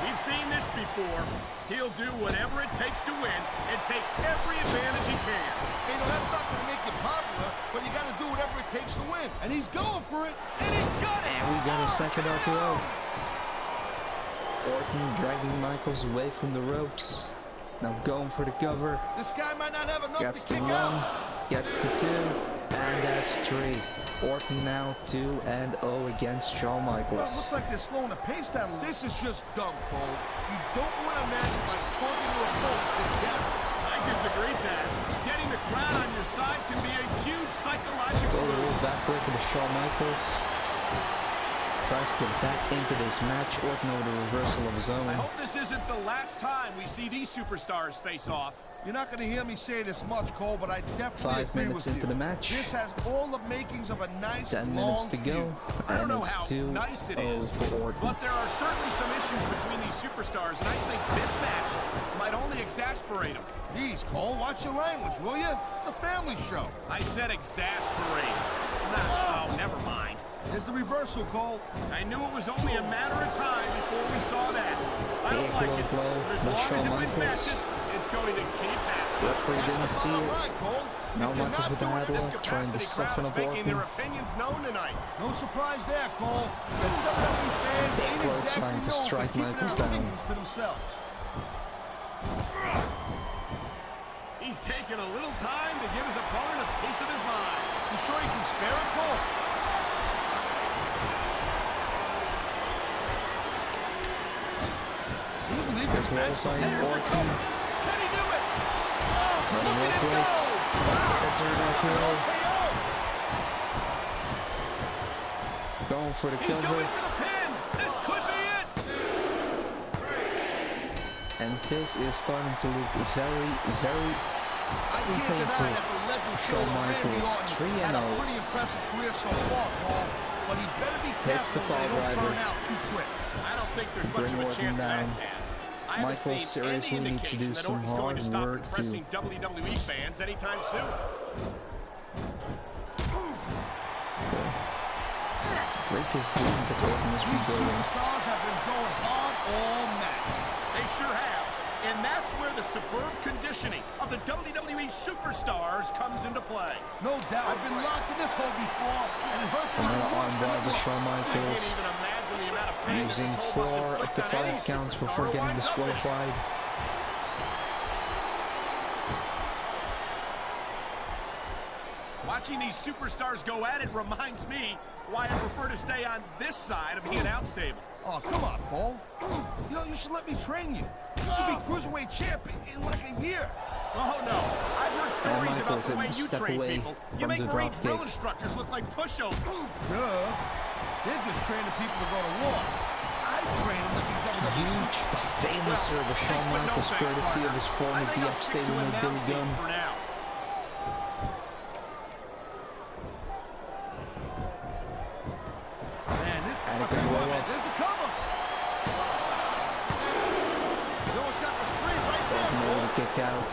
C: We've seen this before. He'll do whatever it takes to win and take every advantage he can.
E: Hey, you know, that's not going to make you popular, but you got to do whatever it takes to win. And he's going for it, and he got it!
A: And we got a second RKO. Orton dragging Michaels away from the ropes. Now going for the cover.
E: This guy might not have enough
A: Gets
E: to
A: to
E: kick
A: 1,
E: out.
A: gets to 2, and that's 3. Orton now 2-0 against Shawn
E: Well, it
A: Michaels.
E: looks like they're slowing the pace down a little. This is just dumb, Cole. You don't win a match by talking your opponent to death.
C: I disagree, Taz. Getting the crowd on your side can be a huge psychological
A: Total
C: boost.
A: backbreaker to Shawn Michaels. Tries to get back into this match. Orton with a reversal of his own.
C: I hope this isn't the last time we see these superstars face off.
E: You're not going to hear me say this much, Cole, but I definitely
A: 5
E: agree
A: minutes
E: with
A: into
E: you.
A: the match.
E: This has all the makings of a nice
A: 10
E: long
A: minutes to go,
E: feud.
C: I don't
A: and
C: know
A: it's
C: how
A: 2-0
C: nice it is,
A: for Orton.
C: but there are certainly some issues between these superstars, and I think this match might only exasperate them.
E: Jeez, Cole, watch your language, will you? It's a family show.
C: I said exasperate. Oh, never mind.
E: There's the reversal, Cole.
C: I knew it was only a matter of time before we saw that. I don't like it,
A: blow
C: but as
A: by
C: long as
A: Shawn
C: it wins
A: Michaels.
C: matches, it's going to keep happening.
A: Referee didn't see
E: All
A: it.
E: right, Cole.
A: Now
E: If you're
A: Michaels
E: not
A: with the
E: doing it,
A: headlock,
C: This
A: trying to
C: capacity
A: soften
C: crowd's
A: up
C: making their
A: Orton.
C: opinions known tonight.
E: No surprise there, Cole. The WWE fans
A: Big
E: ain't
A: Lord's
E: exactly
A: trying to
E: known for
A: strike
E: keeping
A: Michaels
E: their
A: down.
E: opinions to themselves.
C: He's taking a little time to give his opponent a piece of his mind.
E: You sure you can spare it, Cole? Can you believe this match?
A: Close line,
E: There's the
A: Orton.
E: cover. Can he do it? Oh,
A: Running
E: look at
A: real
E: him
A: quick.
E: go! Wow!
A: That's our RKO.
E: KO.
A: Going for the
C: He's
A: cover.
C: going for the pin. This could be it.
A: And this is starting to look very, very
E: I can't deny that the legend
A: Shawn
E: killer Randy
A: Michaels,
E: Orton had a
A: 3-0.
E: pretty impressive career so far, Paul. But he better be
A: Hits the
E: careful they
A: pile
E: don't
A: driver.
E: burn out too quick.
C: I don't think there's much
A: Bring
C: of a
A: Orton
C: chance of
A: down.
C: that, Taz. I haven't
A: Michaels
C: seen
A: seriously
C: any
A: needs to do
C: indication that
A: some
C: Orton's going to
A: hard
C: stop
A: work to
C: impressing WWE fans anytime soon.
A: break this lead that Orton has been
E: These
A: building.
E: superstars have been going hard all match.
C: They sure have. And that's where the superb conditioning of the WWE superstars comes into play.
E: No doubt. I've been locked in this hole before, and it hurts a
A: Another
E: little worse than
A: armbar
E: it
A: by
E: looks.
A: Shawn
C: I can't
A: Michaels.
C: even imagine the amount of pain that
A: Using
C: this whole
A: 4
C: must
A: of the
C: inflict on
A: 5
C: any
A: counts
C: superstar
A: before
C: who
A: getting
C: winds up in it.
A: disqualified.
C: Watching these superstars go at it reminds me why I prefer to stay on this side of the announce table.
E: Oh, come on, Cole. You know, you should let me train you. You could be Cruiserweight champ in like a year.
C: Oh, no. I've heard stories about
A: Michaels
C: the way
A: able to
C: you
A: step
C: train
A: away
C: people. You
A: from
C: make
A: the
C: Marine
A: drop
C: drill
A: kick.
C: instructors look like pushovers.
E: Duh. They're just training people to go to war. I train them to be WWE
A: Huge, famous server Shawn
C: Thanks, but no
A: Michaels,
C: thanks,
A: courtesy of
C: partner.
A: his
C: I
A: former
C: think I'll
A: DX
C: stick to
A: stable with Billy
C: announcing
A: Gunn.
C: for now.
E: Man,
A: And
E: I'll
A: it can
E: tell you
A: roll
E: what, man,
A: up.
E: there's the cover. You almost got the three right there,
A: Orton
E: Cole.
A: able to kick out.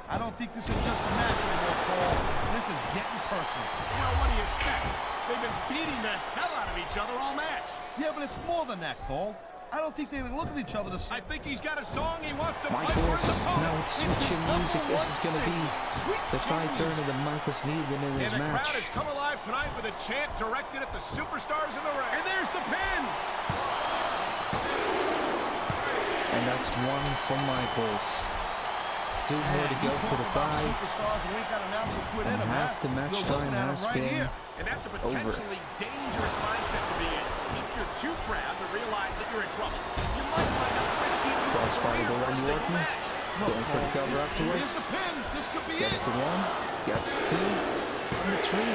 E: I don't think this is just a match anymore, Cole. This is getting personal.
C: Well, what do you expect? They've been beating the hell out of each other all match.
E: Yeah, but it's more than that, Cole. I don't think they look at each other the
C: I
E: same.
C: think he's got a song he wants to play for
A: Michaels,
C: his opponent.
A: now it's switching music. This is going to be the tight turn
E: of
A: that Michaels needed in
C: And
A: his
C: the crowd
A: match.
C: has come alive tonight with a chant directed at the superstars in the ring. And there's the pin.
A: And that's one for Michaels. Two more to go for the tie.
E: Superstars and we ain't got an ounce of quit in
A: And
E: them,
A: half the match
E: You're
A: time
E: looking at 'em
A: has
E: right
A: been
E: here.
C: And that's a potentially dangerous mindset to be in. If you're too proud to realize that you're in trouble, you might wind up risking your
A: Crossfire
C: career
A: to
C: for a
A: Randy
C: single
A: Orton.
C: match.
A: Going for the cover
E: Here's
A: afterwards.
E: the pin. This could be
A: Gets
E: it.
A: the one, gets the two, and the three.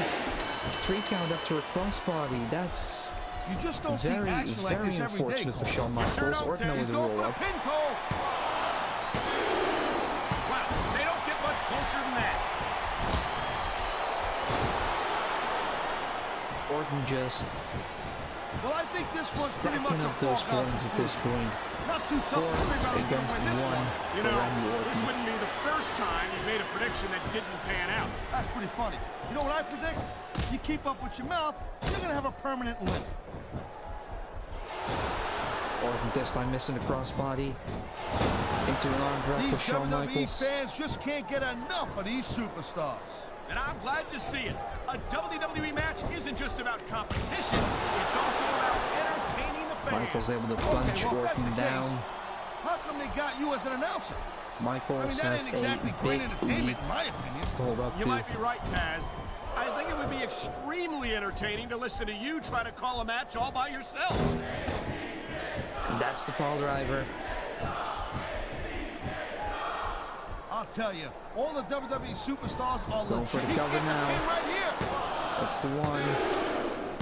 A: Three count after a crossbody. That's
E: You just don't see
A: very,
E: action like
A: very
E: this every day,
A: unfortunate for
E: Cole.
A: Shawn
C: Sure
A: Michaels.
C: don't,
A: Orton
C: Ted.
A: with
E: He's
A: a
E: going
A: roll
E: for
A: up.
E: the pin, Cole.
C: Wow, they don't get much closer than that.
A: Orton just
E: Well, I think this one's pretty much
A: stacking
E: a
A: up those
E: foregone
A: points at this
E: conclusion.
A: point.
E: Not too tough to figure out who's going
A: Against
E: to win this
A: one
E: one.
C: You
A: for
C: know,
A: Randy
C: this
A: Orton.
C: wouldn't be the first time you made a prediction that didn't pan out.
E: That's pretty funny. You know what I predict? You keep up with your mouth, you're going to have a permanent limp.
A: Orton this time missing the crossbody. Into an arm drag
E: These
A: for Shawn
E: WWE
A: Michaels.
E: fans just can't get enough of these superstars.
C: And I'm glad to see it. A WWE match isn't just about competition, it's also about entertaining the fans.
A: Michaels able to punch
E: well, if that's
A: Orton
E: the case,
A: down.
E: how come they got you as an announcer? I mean,
A: Michaels
E: that
A: has
E: ain't exactly
A: a
E: great
A: big
E: entertainment,
A: lead
E: in my opinion.
A: to hold up
C: You
A: to.
C: might be right, Taz. I think it would be extremely entertaining to listen to you try to call a match all by yourself.
A: That's the fall driver.
E: I'll tell you, all the WWE superstars are
A: Going
E: legit.
A: for the
E: He can
A: cover
E: get the
A: now.
E: pin right here.
A: That's the one.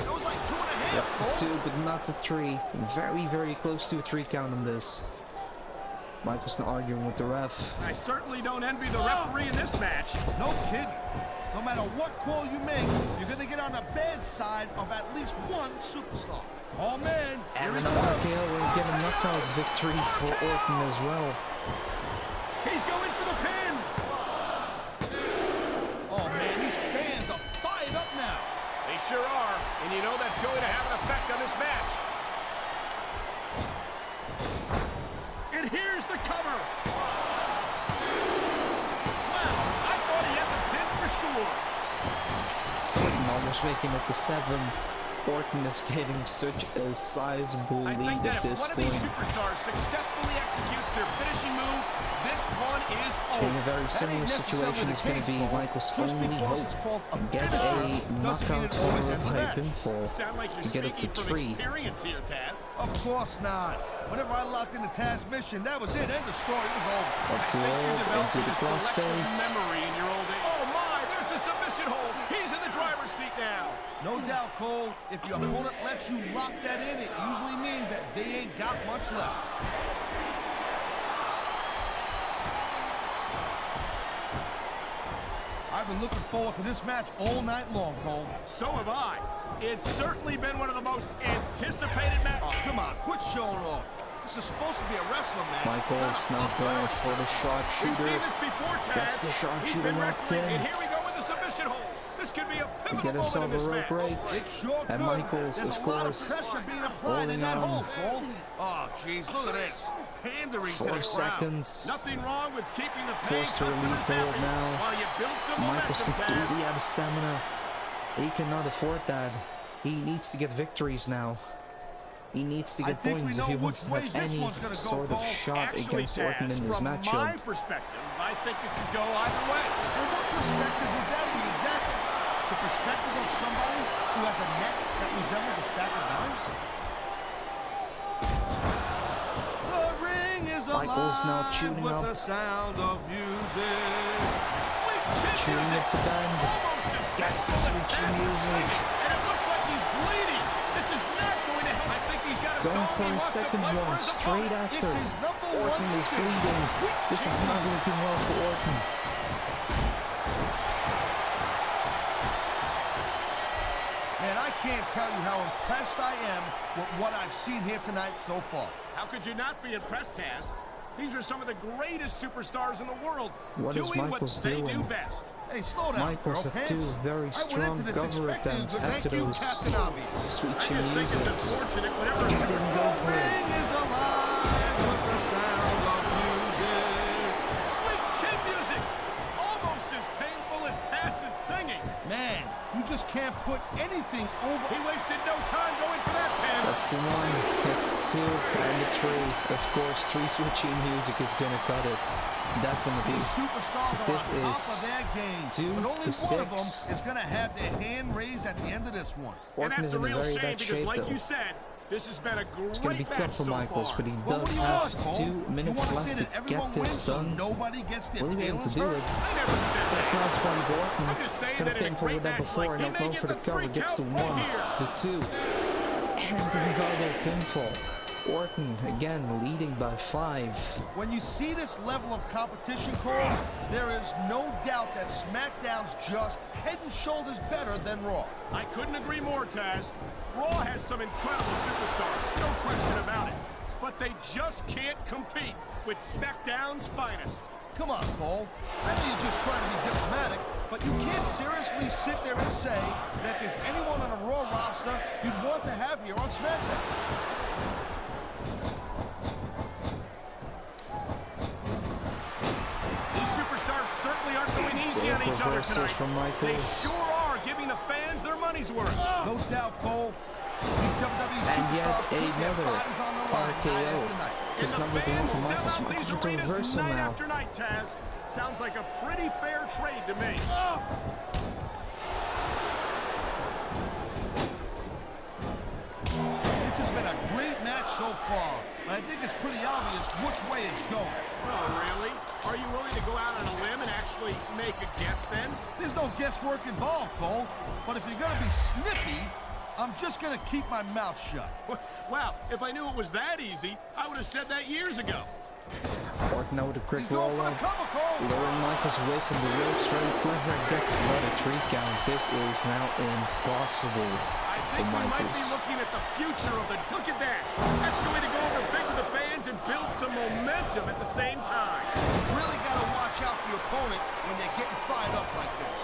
E: It was like 2.5.
A: That's the
E: Cole.
A: two, but not the three. Very, very close to a three count on this. Michaels not arguing with the ref.
C: I certainly don't envy the referee in this match.
E: No kidding. No matter what call you make, you're going to get on the bad side of at least one superstar. Oh, man.
A: And
E: here he
A: another
E: comes.
A: KO and get a knockout victory for Orton as well.
C: He's going for the pin.
E: Oh, man, these fans are fired up now.
C: They sure are, and you know that's going to have an effect on this match. And here's the cover. Wow, I thought he had the pin for sure.
A: Orton almost making it to 7. Orton is getting such a sizable
C: I think
A: lead
C: that
A: at
C: if
A: this
C: one of these
A: point.
C: superstars successfully executes their finishing move, this one is over.
A: In a very
E: That
A: similar
E: ain't
A: situation,
E: necessarily
A: it's
E: the
A: going
E: case,
A: to be
E: Paul.
A: Michael's
E: Just
A: only
E: because
A: hope
E: it's called a
A: to get
E: finisher
A: a
E: doesn't mean
A: knockout
E: it always
A: or
E: ends in
A: by
E: that.
A: pinfall
C: Sound like you're
A: to get up
C: speaking
A: to
C: from
A: 3.
C: experience here, Taz.
E: Of course not. Whenever I locked into Taz mission, that was it. End of story. It was over.
A: Up to
C: I think you're
A: Old, into
C: developing
A: the
C: a selective
A: crossface.
C: memory in your old age. Oh my, there's the submission hold. He's in the driver's seat now.
E: No doubt, Cole. If your opponent lets you lock that in, it usually means that they ain't got much left. I've been looking forward to this match all night long, Cole.
C: So have I. It's certainly been one of the most anticipated matches.
E: Oh, come on, quit showing off. This is supposed to be a wrestling match.
A: Michaels now going for the
C: We've
A: sharpshooter.
C: seen this before, Taz.
A: Gets the
C: He's
A: sharpshooter
C: been
A: locked
C: wrestling,
A: in.
C: and here we go with the submission hold. This could be a
A: We
C: pivotal
A: get us
C: moment
A: on
C: in
A: the
C: this
A: rope
C: match.
A: break.
E: It sure
A: And
E: could.
A: Michaels,
E: There's
A: of
E: a lot of
A: course,
E: pressure being applied in
A: holding
E: that
A: on.
E: hold, Cole. Oh, jeez, look at this. Pandering to
A: 4
E: the crowd.
A: seconds.
C: Nothing wrong with keeping the paying
A: Forced to release
C: customers
A: the hold
C: happy
A: now.
C: while you build some
A: Michaels
C: momentum,
A: completely
C: Taz.
A: out of stamina. He cannot afford that. He needs to get victories now. He needs to
E: I
A: get
E: think we
A: points if
E: know
A: he
E: which
A: wants to
E: way
A: have
E: this
A: any
E: one's gonna go,
A: sort of
E: Cole.
A: shot
C: Actually,
A: against Orton
C: Taz,
A: in this
C: from
A: matchup.
C: my perspective, I think it could go either way.
E: And what perspective would that be exactly? the perspective of somebody who has a neck that resembles a stack of dimes? The ring is
A: Michaels now
E: alive
A: tuning
E: with
A: up.
E: the sound of music. Sweet chin
A: Tuning
E: music.
A: up the band.
C: Almost as
A: That's the
C: painful as
A: switching
C: Taz is
A: music.
C: singing, and it looks like he's bleeding. This is not going to help. I think he's got a
A: Going
C: song
A: for
C: he
A: his
C: wants to
A: second
C: play for
A: one
C: his
A: straight
C: opponent.
A: after.
E: It's his number
A: Orton
E: one
A: is
E: single.
A: bleeding. This is not looking well for Orton.
E: Man, I can't tell you how impressed I am with what I've seen here tonight so far.
C: How could you not be impressed, Taz? These are some of the greatest superstars in the world,
A: What is
C: doing what
A: Michaels
C: they do
A: doing?
C: best.
E: Hey, slow down,
A: Michaels
E: girl
A: had two
E: pants.
A: very
E: I
A: strong
E: went into this
A: cover
E: expecting
A: attempts
E: to
A: after
E: thank you,
A: those
E: Captain Obvious.
C: I
A: switching
C: just think it's
A: musics.
C: unfortunate whenever a
A: Just didn't go for it.
E: Ring is alive with the sound of music.
C: sweet chin music, almost as painful as Taz is singing.
E: Man, you just can't put anything over.
C: He wasted no time going for that pin.
A: That's the one. That's the two. And the three. Of course, three switching music is gonna cut it. Definitely.
E: These superstars are
A: This
E: on top
A: is
E: of their game,
A: 2
E: but only
A: to
E: one of them
A: 6.
E: is going to have their hand raised at the end of this one.
C: And
A: Orton
C: that's
A: is
C: a
A: in a
C: real
A: very
C: shame
A: bad
C: because,
A: shape,
C: like
A: though.
C: you said, this has been a
A: It's gonna be
C: great match
A: tough for
C: so
A: Michaels,
C: far.
A: but he
E: Well,
A: does
E: what
A: have
E: do you want,
A: 2
E: Cole?
A: minutes
E: you want
A: left
E: see
A: to
E: that everyone
A: get
E: wins
A: this
E: so
A: done.
E: nobody gets their
A: Will he be able to
E: feelings
A: do
E: hurt?
A: it?
C: I never said that.
A: Crossbody Orton.
C: I'm just saying
A: Could
C: that
A: have
C: in
A: been
C: a
A: for
C: great
A: that
C: match
A: before,
C: like
A: and
C: he
A: now
C: may
A: going
C: get
A: for the
C: the
A: cover,
C: 3
A: gets the
C: count
A: 1,
C: right here.
A: the 2, and the Ricardo pinfall. Orton again leading by 5.
E: When you see this level of competition, Cole, there is no doubt that SmackDown's just head and shoulders better than Raw.
C: I couldn't agree more, Taz. Raw has some incredible superstars, no question about it. But they just can't compete with SmackDown's finest.
E: Come on, Cole. I know you're just trying to be diplomatic, but you can't seriously sit there and say that there's anyone on a Raw roster you'd want to have here on SmackDown.
C: These superstars certainly aren't going easy on each other
A: Reversals
C: tonight.
A: from Michaels.
C: They sure are giving the fans their money's worth.
E: No doubt, Cole. These WWE
A: And yet
E: superstars put their
A: another
E: bodies on the line night
A: RKO.
E: after night.
C: And
A: It's
C: the
A: not looking well
C: fans
A: for
C: sell
A: Michaels.
C: out
A: Michaels
C: these
A: with the
C: arenas
A: reversal
C: night
A: now.
C: after night, Taz. Sounds like a pretty fair trade to me.
E: This has been a great match so far, but I think it's pretty obvious which way it's going.
C: Oh, really? Are you willing to go out on a limb and actually make a guess then?
E: There's no guesswork involved, Cole. But if you're going to be snippy, I'm just going to keep my mouth shut.
C: Wow, if I knew it was that easy, I would have said that years ago.
A: Orton now with a quick
E: He's going
A: roll
E: for the
A: up.
E: cover, Cole.
A: Lowering Michaels away from the ropes. Very clever. Gets another 3 count. This is now impossible
C: I
A: for
C: think we might be
A: Michaels.
C: looking at the future of the... Look at that! That's going to go over big with the fans and build some momentum at the same time.
E: Really got to watch out for your opponent when they're getting fired up like this.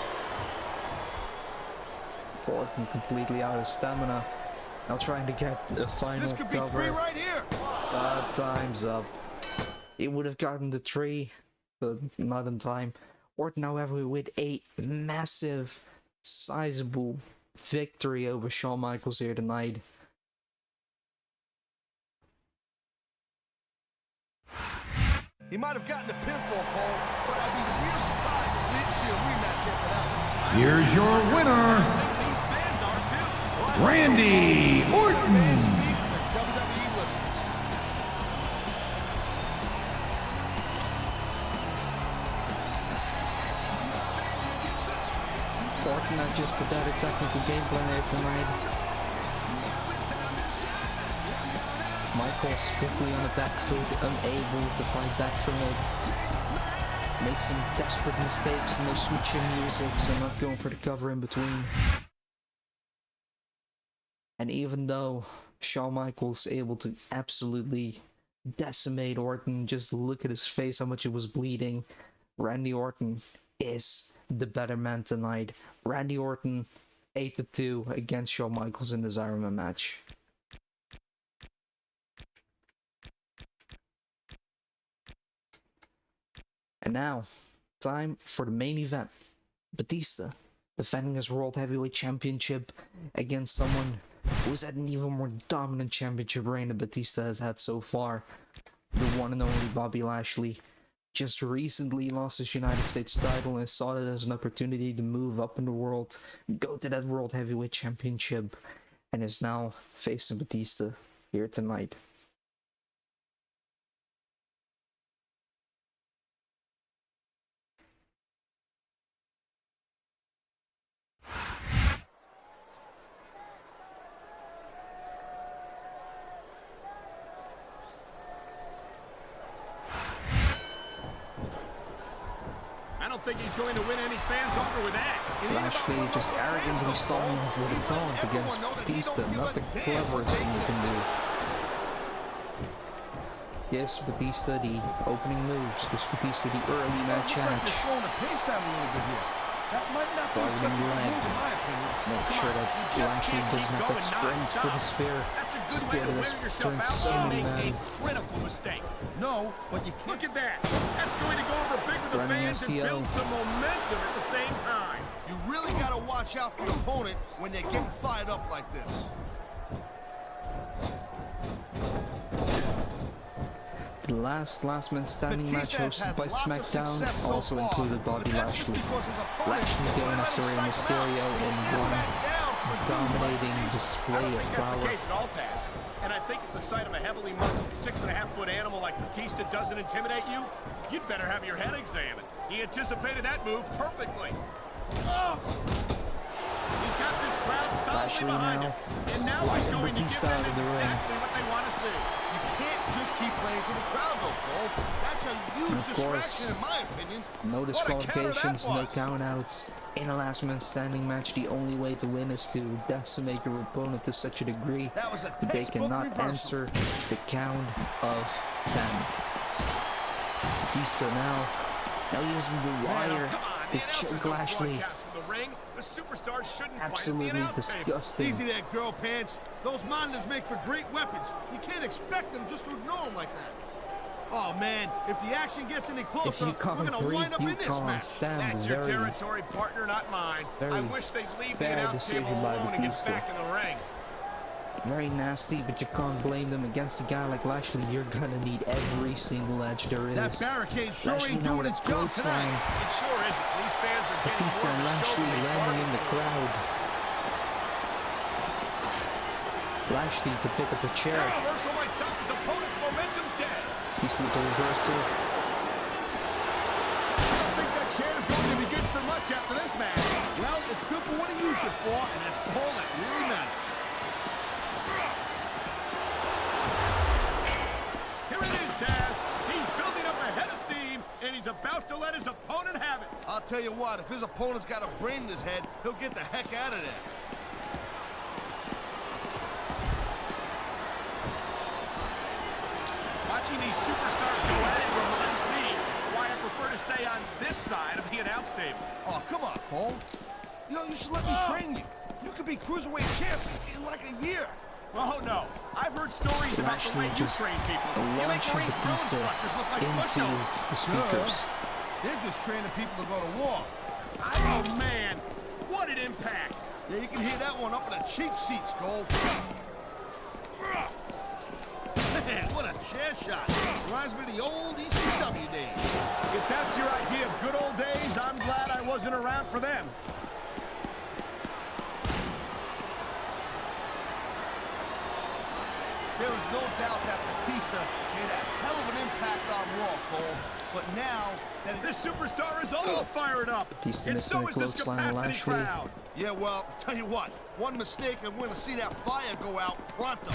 A: Orton completely out of stamina. Now trying to get a final
E: This could be
A: cover.
E: 3 right here.
A: Time's up. He would have gotten the 3, but not in time. Orton, however, with a massive, sizable victory over Shawn Michaels here tonight.
E: He might have gotten a pinfall, Cole, but I'd be real surprised if we didn't see a rematch after that one.
F: Here's your winner,
C: I think these fans are too.
F: Randy
E: Man,
F: Orton.
E: speak for the WWE listeners.
A: Orton not just a better technical game plan here tonight. Michaels quickly on the back foot, unable to fight back from it. Made some desperate mistakes in those switching musics and not going for the cover in between. And even though Shawn Michaels able to absolutely decimate Orton, just look at his face, how much it was bleeding. Randy Orton is the better man tonight. Randy Orton 8-2 against Shawn Michaels in this Iron Man match. And now, time for the main event. Batista defending his World Heavyweight Championship against someone who's had an even more dominant championship reign than Batista has had so far. The one and only Bobby Lashley. just recently lost his United States title and saw it as an opportunity to move up in the world, go to that World Heavyweight Championship, and is now facing Batista here tonight.
C: I don't think he's going to win any fans over with that.
A: Lashley just arrogantly stalling for the taunt against Batista, not the cleverest thing you can do. Gives Batista the opening moves, gives Batista the early match
E: Looks like
A: edge.
E: they're slowing the pace down a little bit here. That might not be such a
A: Targeting
E: good
A: leg.
E: move, in my opinion.
A: Make sure that Lashley doesn't have that strength for the spear.
C: That's a good way
A: Spear
C: to
A: that
C: wear
A: has
C: yourself
A: turned
C: out
A: so
C: and
A: many
C: make a
A: men.
C: critical mistake.
E: No, but you can't.
C: Look at that. That's going to go over big with the
A: Running
C: fans and
A: STO.
C: build some momentum at the same time.
E: You really got to watch out for your opponent when they're getting fired up like this.
A: The last man standing match
E: Batista has
A: hosted
E: had
A: by
E: lots of
A: Smackdown
E: success so
A: also
E: far,
A: included Bobby
E: but that's just
A: Lashley.
E: because his opponent
A: Lashley going
E: won't
A: after
E: let him
A: Rey
E: cycle out.
A: Mysterio in
E: He'll
A: one
E: back down from a
A: dominating
C: I
A: display
C: don't
A: of
C: think that's
A: power.
C: the case at all, Taz. And I think at the sight of a heavily muscled 6.5-foot animal like Batista doesn't intimidate you, you'd better have your head examined. He anticipated that move perfectly. Oh! He's got this crowd solidly
A: Lashley
C: behind
A: now
C: him. And now he's
A: sliding
C: going to give
A: Batista
C: them
A: out of the ring.
C: exactly what they want to see.
E: You can't just keep playing to the crowd, though, Cole. That's a huge
A: And of course,
E: distraction, in my opinion.
A: No
C: What a counter that
A: disqualifications, no
C: was.
A: countouts. In a last man standing match, the only way to win is to decimate your opponent to such a degree
E: That was a
A: that they
E: textbook
A: cannot
E: reversal.
A: answer the count of 10. Batista now using the wire
C: Come on,
A: to
C: the announcers
A: choke
C: don't
A: Lashley.
C: broadcast from the ring. The superstars shouldn't
A: Absolutely
C: fight at the announce table.
A: disgusting.
E: Easy there, girl pants. Those monitors make for great weapons. You can't expect them just to ignore them like that. Oh, man, if the action gets any
A: If
E: closer,
A: you
E: we're
A: can't
E: going to
A: breathe,
E: wind up
A: you
E: in this
A: can't
E: match.
A: stand.
C: That's your
A: Very,
C: territory, partner, not mine. I
A: very
C: wish they'd leave the
A: fair
C: announce table
A: decision by
C: alone and get
A: Batista.
C: back in the ring.
A: very nasty, but you can't blame them. Against a guy like Lashley, you're gonna need every single edge there is.
E: That barricade sure
A: Lashley
E: ain't
A: now
E: doing
A: with
E: its
A: a
E: job
A: clothesline.
E: tonight.
C: It sure isn't. These fans are getting
A: Batista
C: more
A: and
C: of a show
A: Lashley
C: than they
A: landing in
C: bargained
A: the
C: for.
A: crowd. Lashley to pick up the chair.
C: That reversal might stop his opponent's momentum dead.
A: He's with the reversal.
C: I don't think that chair's going to be good for much after this match.
E: Well, it's good for what he used it for, and that's all that really matters.
C: Here it is, Taz. He's building up a head of steam, and he's about to let his opponent have it.
E: I'll tell you what, if his opponent's got a brain in his head, he'll get the heck out of there.
C: Watching these superstars go at it reminds me why I prefer to stay on this side of the announce table.
E: Oh, come on, Cole. You know, you should let me train you. You could be cruiserweight champion in like a year.
C: Oh, no. I've heard stories about the way
A: Lashley
C: you
A: just
C: train people. You make
A: launching
C: Marines drill
A: Batista
C: instructors look like
A: into
C: pushovers.
A: the speakers.
E: They're just training people to go to war.
C: Oh, man. What an impact.
E: Yeah, you can hear that one up in the cheap seats, Cole. Man, what a chair shot. Reminds me of the old ECW days.
C: If that's your idea of good old days, I'm glad I wasn't around for them.
E: There is no doubt that Batista made a hell of an impact on Raw, Cole. But now that
C: This superstar is all fired up.
A: Batista
C: And
A: missing
C: so
A: a
C: is this
A: clothesline on
C: capacity
A: Lashley.
C: crowd.
E: yeah, well, tell you what, one mistake and we're gonna see that fire go out pronto.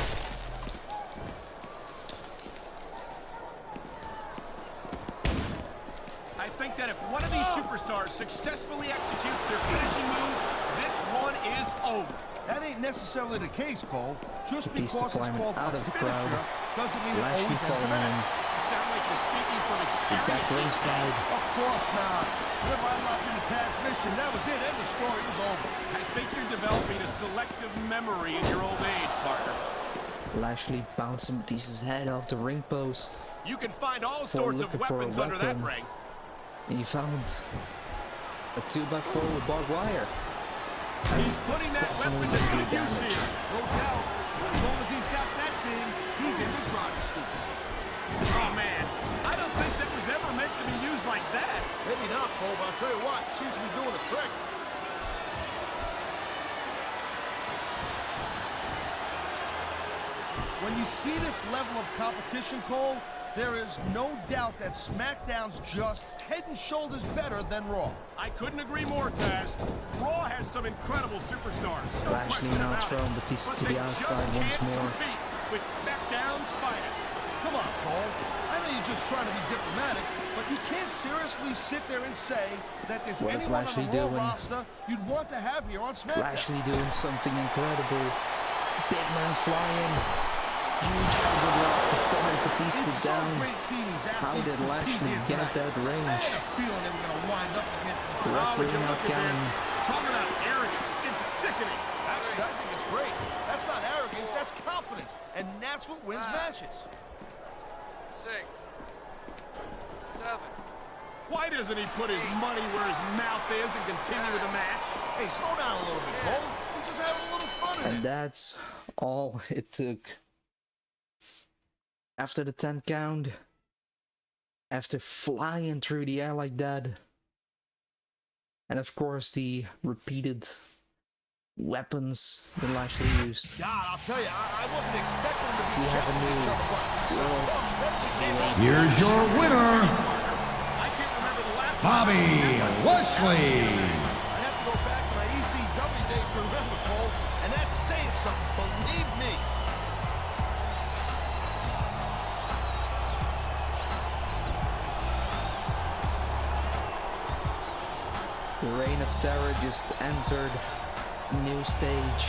C: I think that if one of these superstars successfully executes their finishing move, this one is over.
E: That ain't necessarily the case, Cole. Just
A: Batista
E: because it's
A: climbing
E: called
A: out
E: a
A: of the
E: finisher
A: crowd.
E: doesn't mean it
A: Lashley
E: always ends
A: falling
E: in
A: in.
E: that.
C: You sound like you're speaking from experience.
A: Back ringside.
E: Of course not. Whenever I locked in the transmission, that was it. End of story. It was over.
C: I think you're developing a selective memory in your old age, partner.
A: Lashley bouncing Batista's head off the ring post.
C: You can find all
A: For
C: sorts of
A: looking for a
C: weapons under that
A: weapon.
C: ring.
A: And he found a 2x4 with barbed wire.
C: He's putting that
A: definitely
C: weapon to
A: gonna
C: good
A: do
C: use
A: damage.
C: here.
E: No doubt. As long as he's got that thing, he's in the driver's seat.
C: Oh, man. I don't think that was ever meant to be
E: trick. When you see this level of competition, Cole, there is no doubt that SmackDown's just head and shoulders better than Raw.
C: I couldn't agree more, Taz. Raw has some incredible superstars, no
A: Lashley
C: question
A: now
C: about
A: throwing
C: it.
A: Batista
C: But
A: to
C: they
A: the outside
C: just
A: once
C: can't
A: more.
C: compete with SmackDown's finest.
E: Come on, Cole. I know you're just trying to be diplomatic, but you can't seriously sit there and say that there's
A: What is
E: anyone
A: Lashley
E: on the Raw
A: doing?
E: roster you'd want to have here on SmackDown.
A: Lashley doing something incredible. Big man flying. Huge elbow drop to put Batista
E: It's so
A: down.
E: great seeing these
A: How
E: athletes
A: did
E: compete
A: Lashley
E: here
A: get
E: tonight.
A: that
E: I
A: range?
E: had a feeling they were going to wind up against
A: The
C: Oh, would
A: referee
C: you
A: now
C: look at
A: counting.
C: this? Talk about arrogant. It's sickening.
E: Actually, I think it's great. That's not arrogance, that's confidence. And that's what wins matches.
G: 6, 7.
C: Why doesn't he put his money where his mouth is and continue the match?
E: Hey, slow down a little bit, Cole. We're just having a little fun in
A: And
E: it.
A: that's all it took. After the 10 count, after flying through the air like that, and of course the repeated weapons that Lashley used,
E: God, I'll tell you, I wasn't expecting them to be
A: we have a
E: jumping each
A: new
E: other, but
A: world
E: definitely came off.
F: Here's your winner,
C: I can't remember the last
F: Bobby Lashley.
E: I have to go back to my ECW days to remember, Cole, and that's saying something, believe me.
A: the Reign of Terror just entered a new stage.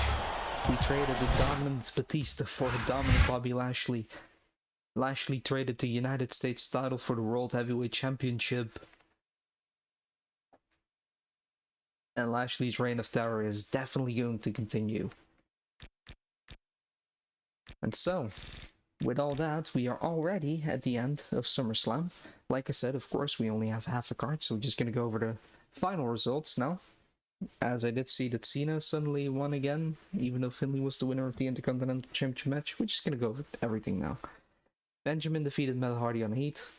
A: We traded the dominant Batista for the dominant Bobby Lashley. Lashley traded the United States title for the World Heavyweight Championship. And Lashley's Reign of Terror is definitely going to continue. And so, with all that, we are already at the end of SummerSlam. Like I said, of course, we only have half a card, so we're just going to go over the final results now. As I did see that Cena suddenly won again, even though Finlay was the winner of the Intercontinental Championship match. We're just going to go over everything now. Benjamin defeated Matt Hardy on Heat.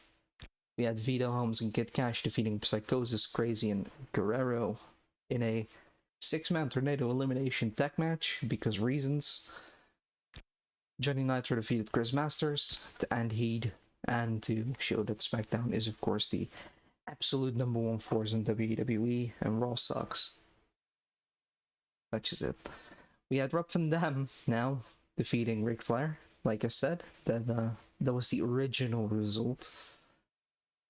A: We had Vito, Holmes, and Kid Cash defeating Psychosis, Crazy, and Guerrero in a 6-man tornado elimination tag match because reasons. Johnny Nitro defeated Chris Masters to end Heat and to show that SmackDown is, of course, the absolute #1 force in WWE, and Raw sucks. That's just it. We had Rob Van Dam now defeating Ric Flair. Like I said, that was the original result.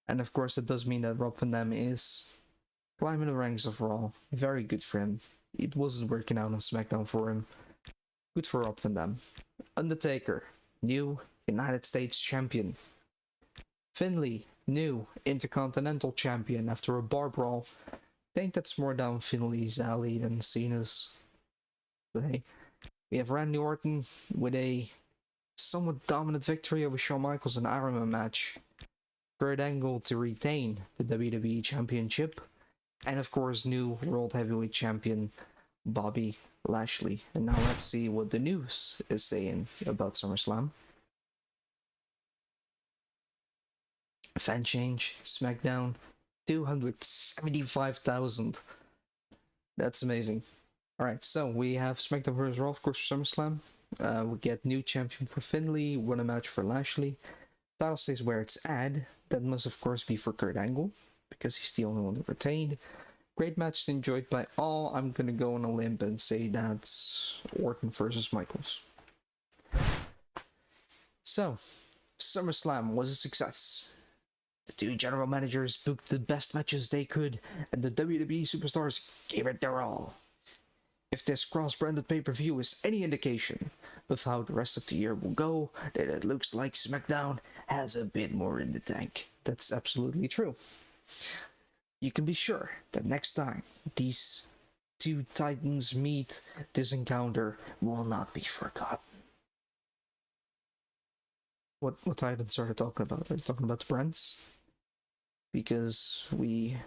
A: And of course, it does mean that Rob Van Dam is climbing the ranks of Raw. Very good for him. It wasn't working out on SmackDown for him. Good for Rob Van Dam. Undertaker, new United States Champion. Finlay, new Intercontinental Champion after a bar brawl. I think that's more down Finlay's alley than Cena's. But hey, we have Randy Orton with a somewhat dominant victory over Shawn Michaels in an Iron Man match. Kurt Angle to retain the WWE Championship. And of course, new World Heavyweight Champion Bobby Lashley. And now let's see what the news is saying about SummerSlam. Fan change, SmackDown, 275,000. That's amazing. Alright, so we have SmackDown vs. Raw, of course, for SummerSlam. We get new champion for Finlay, won a match for Lashley. Title stays where it's at. That must, of course, be for Kurt Angle, because he's the only one who retained. Great match enjoyed by all. I'm gonna go on a limb and say that's Orton versus Michaels. So, SummerSlam was a success. The two general managers booked the best matches they could, and the WWE superstars gave it their all. If this cross-branded pay-per-view is any indication of how the rest of the year will go, then it looks like SmackDown has a bit more in the tank. That's absolutely true. You can be sure that next time these two titans meet, this encounter will not be forgotten. What titans are they talking about? Are they talking about the Brents? Because we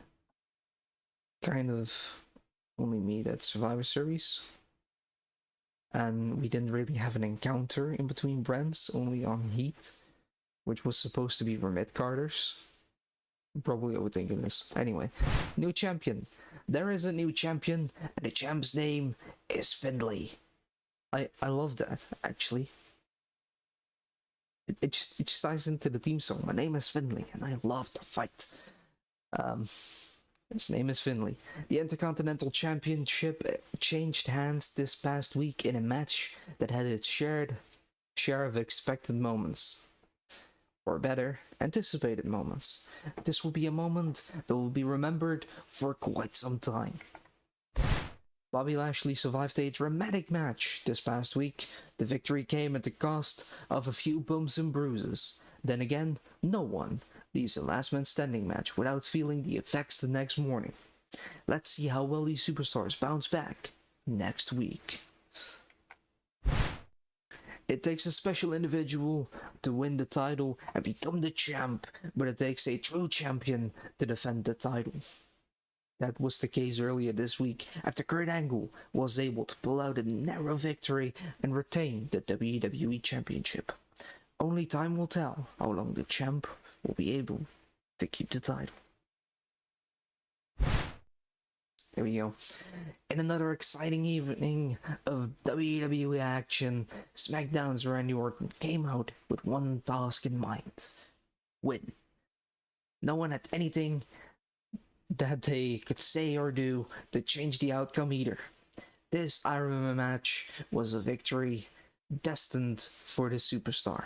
A: kind of only meet at Survivor Series, and we didn't really have an encounter in between brands, only on Heat, which was supposed to be for mid-carders. Probably overthinking this. Anyway, new champion. there is a new champion, and the champ's name is Finlay. I love that, actually. It just ties into the theme song. My name is Finlay, and I love the fight. His name is Finlay. The Intercontinental Championship changed hands this past week in a match that had its share of expected moments. Or better, anticipated moments. This will be a moment that will be remembered for quite some time. Bobby Lashley survived a dramatic match this past week. The victory came at the cost of a few bumps and bruises. Then again, no one leaves a last man standing match without feeling the effects the next morning. Let's see how well these superstars bounce back next week. It takes a special individual to win the title and become the champ, but it takes a true champion to defend the title. That was the case earlier this week after Kurt Angle was able to pull out a narrow victory and retain the WWE Championship. Only time will tell how long the champ will be able to keep the title. There we go. In another exciting evening of WWE action, SmackDown's Randy Orton came out with one task in mind: win. No one had anything that they could say or do to change the outcome either. This Iron Man match was a victory destined for the superstar.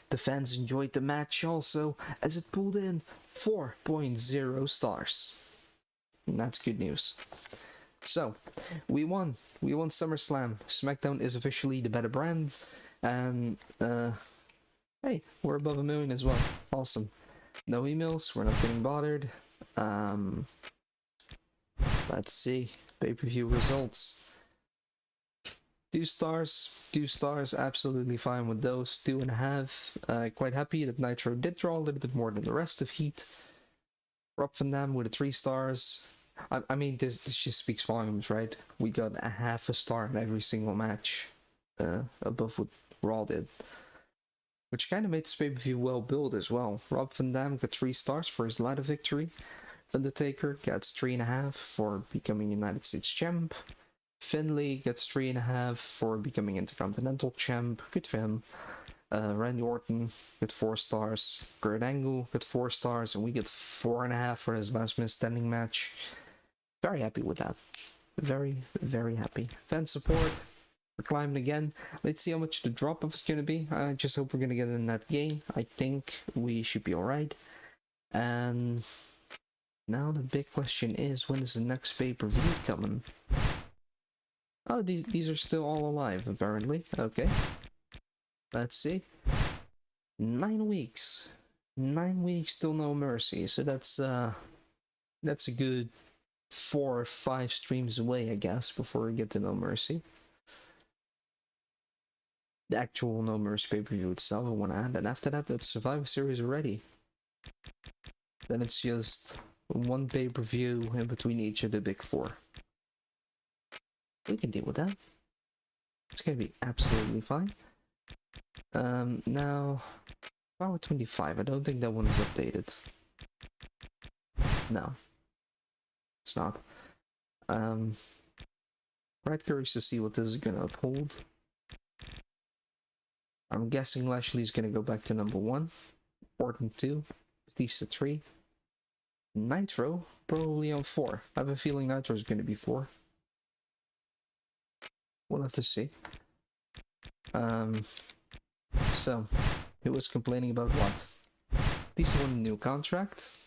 A: The fans enjoyed the match also, as it pulled in 4.0 stars. And that's good news. So, we won. We won SummerSlam. SmackDown is officially the better brand. And, hey, we're above 1 million as well. Awesome. No emails. We're not getting bothered. Let's see. Pay-per-view results. 2 stars. 2 stars. Absolutely fine with those. 2.5. Quite happy that Nitro did draw a little bit more than the rest of Heat. Rob Van Dam with a 3 stars. I mean, this just speaks volumes, right? We got a half a star in every single match, above what Raw did, which kind of made this pay-per-view well built as well. Rob Van Dam got 3 stars for his ladder victory. Undertaker gets 3.5 for becoming United States champ. Finlay gets 3.5 for becoming Intercontinental champ. Good for him. Randy Orton got 4 stars. Kurt Angle got 4 stars, and we get 4.5 for his last man standing match. Very happy with that. Very, very happy. Fan support. We're climbing again. Let's see how much the drop-off is going to be. I just hope we're going to get in that game. I think we should be alright. And now the big question is, when is the next pay-per-view coming? Oh, these are still all alive, apparently. Okay. Let's see. 9 weeks. 9 weeks, still no mercy. So that's a good 4 or 5 streams away, I guess, before we get to No Mercy. The actual No Mercy pay-per-view itself, I want to add. And after that, that's Survivor Series already. Then it's just 1 pay-per-view in between each of the big 4. We can deal with that. It's gonna be absolutely fine. Now, Power 25, I don't think that one is updated. No. It's not. Quite curious to see what this is gonna uphold. I'm guessing Lashley's gonna go back to number 1. Orton 2. Batista 3. Nitro, probably on 4. I have a feeling Nitro's gonna be 4. We'll have to see. So, he was complaining about what? Batista won a new contract,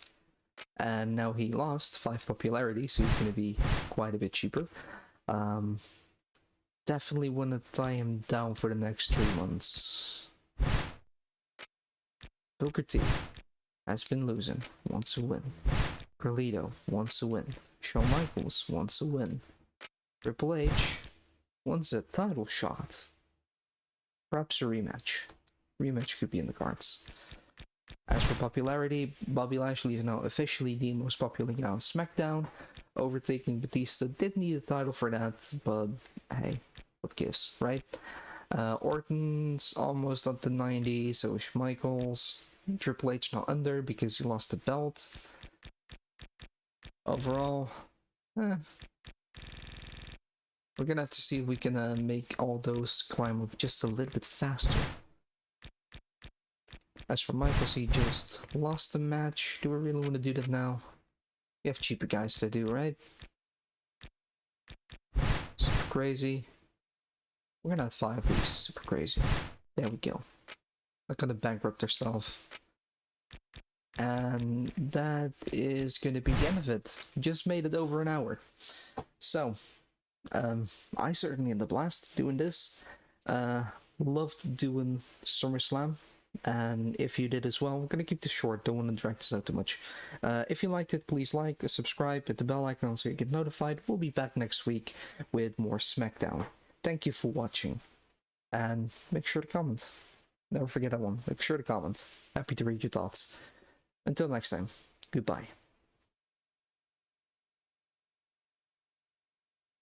A: and now he lost 5 popularity, so he's going to be quite a bit cheaper. Definitely want to tie him down for the next 3 months. Booker T has been losing, wants to win. Carlito wants to win. Shawn Michaels wants to win. Triple H wants a title shot. Perhaps a rematch. Rematch could be in the cards. As for popularity, Bobby Lashley is now officially the most popular guy on SmackDown, overtaking Batista. Did need a title for that, but hey, what gives, right? Orton's almost up to 90, so is Michaels. Triple H now under because he lost the belt. Overall, We're gonna have to see if we can make all those climb up just a little bit faster. As for Michaels, he just lost the match. Do we really want to do that now? We have cheaper guys to do, right? Super crazy. We're gonna have 5 weeks. Super crazy. There we go. Not gonna bankrupt ourselves. And that is gonna be the end of it. Just made it over an hour. So, I certainly had a blast doing this. Loved doing SummerSlam. And if you did as well, we're gonna keep this short, don't want to drag this out too much. If you liked it, please like, subscribe, hit the bell icon so you get notified. We'll be back next week with more Smackdown. Thank you for watching, and make sure to comment. Never forget that one, make sure to comment. Happy to read your thoughts. Until next time, goodbye.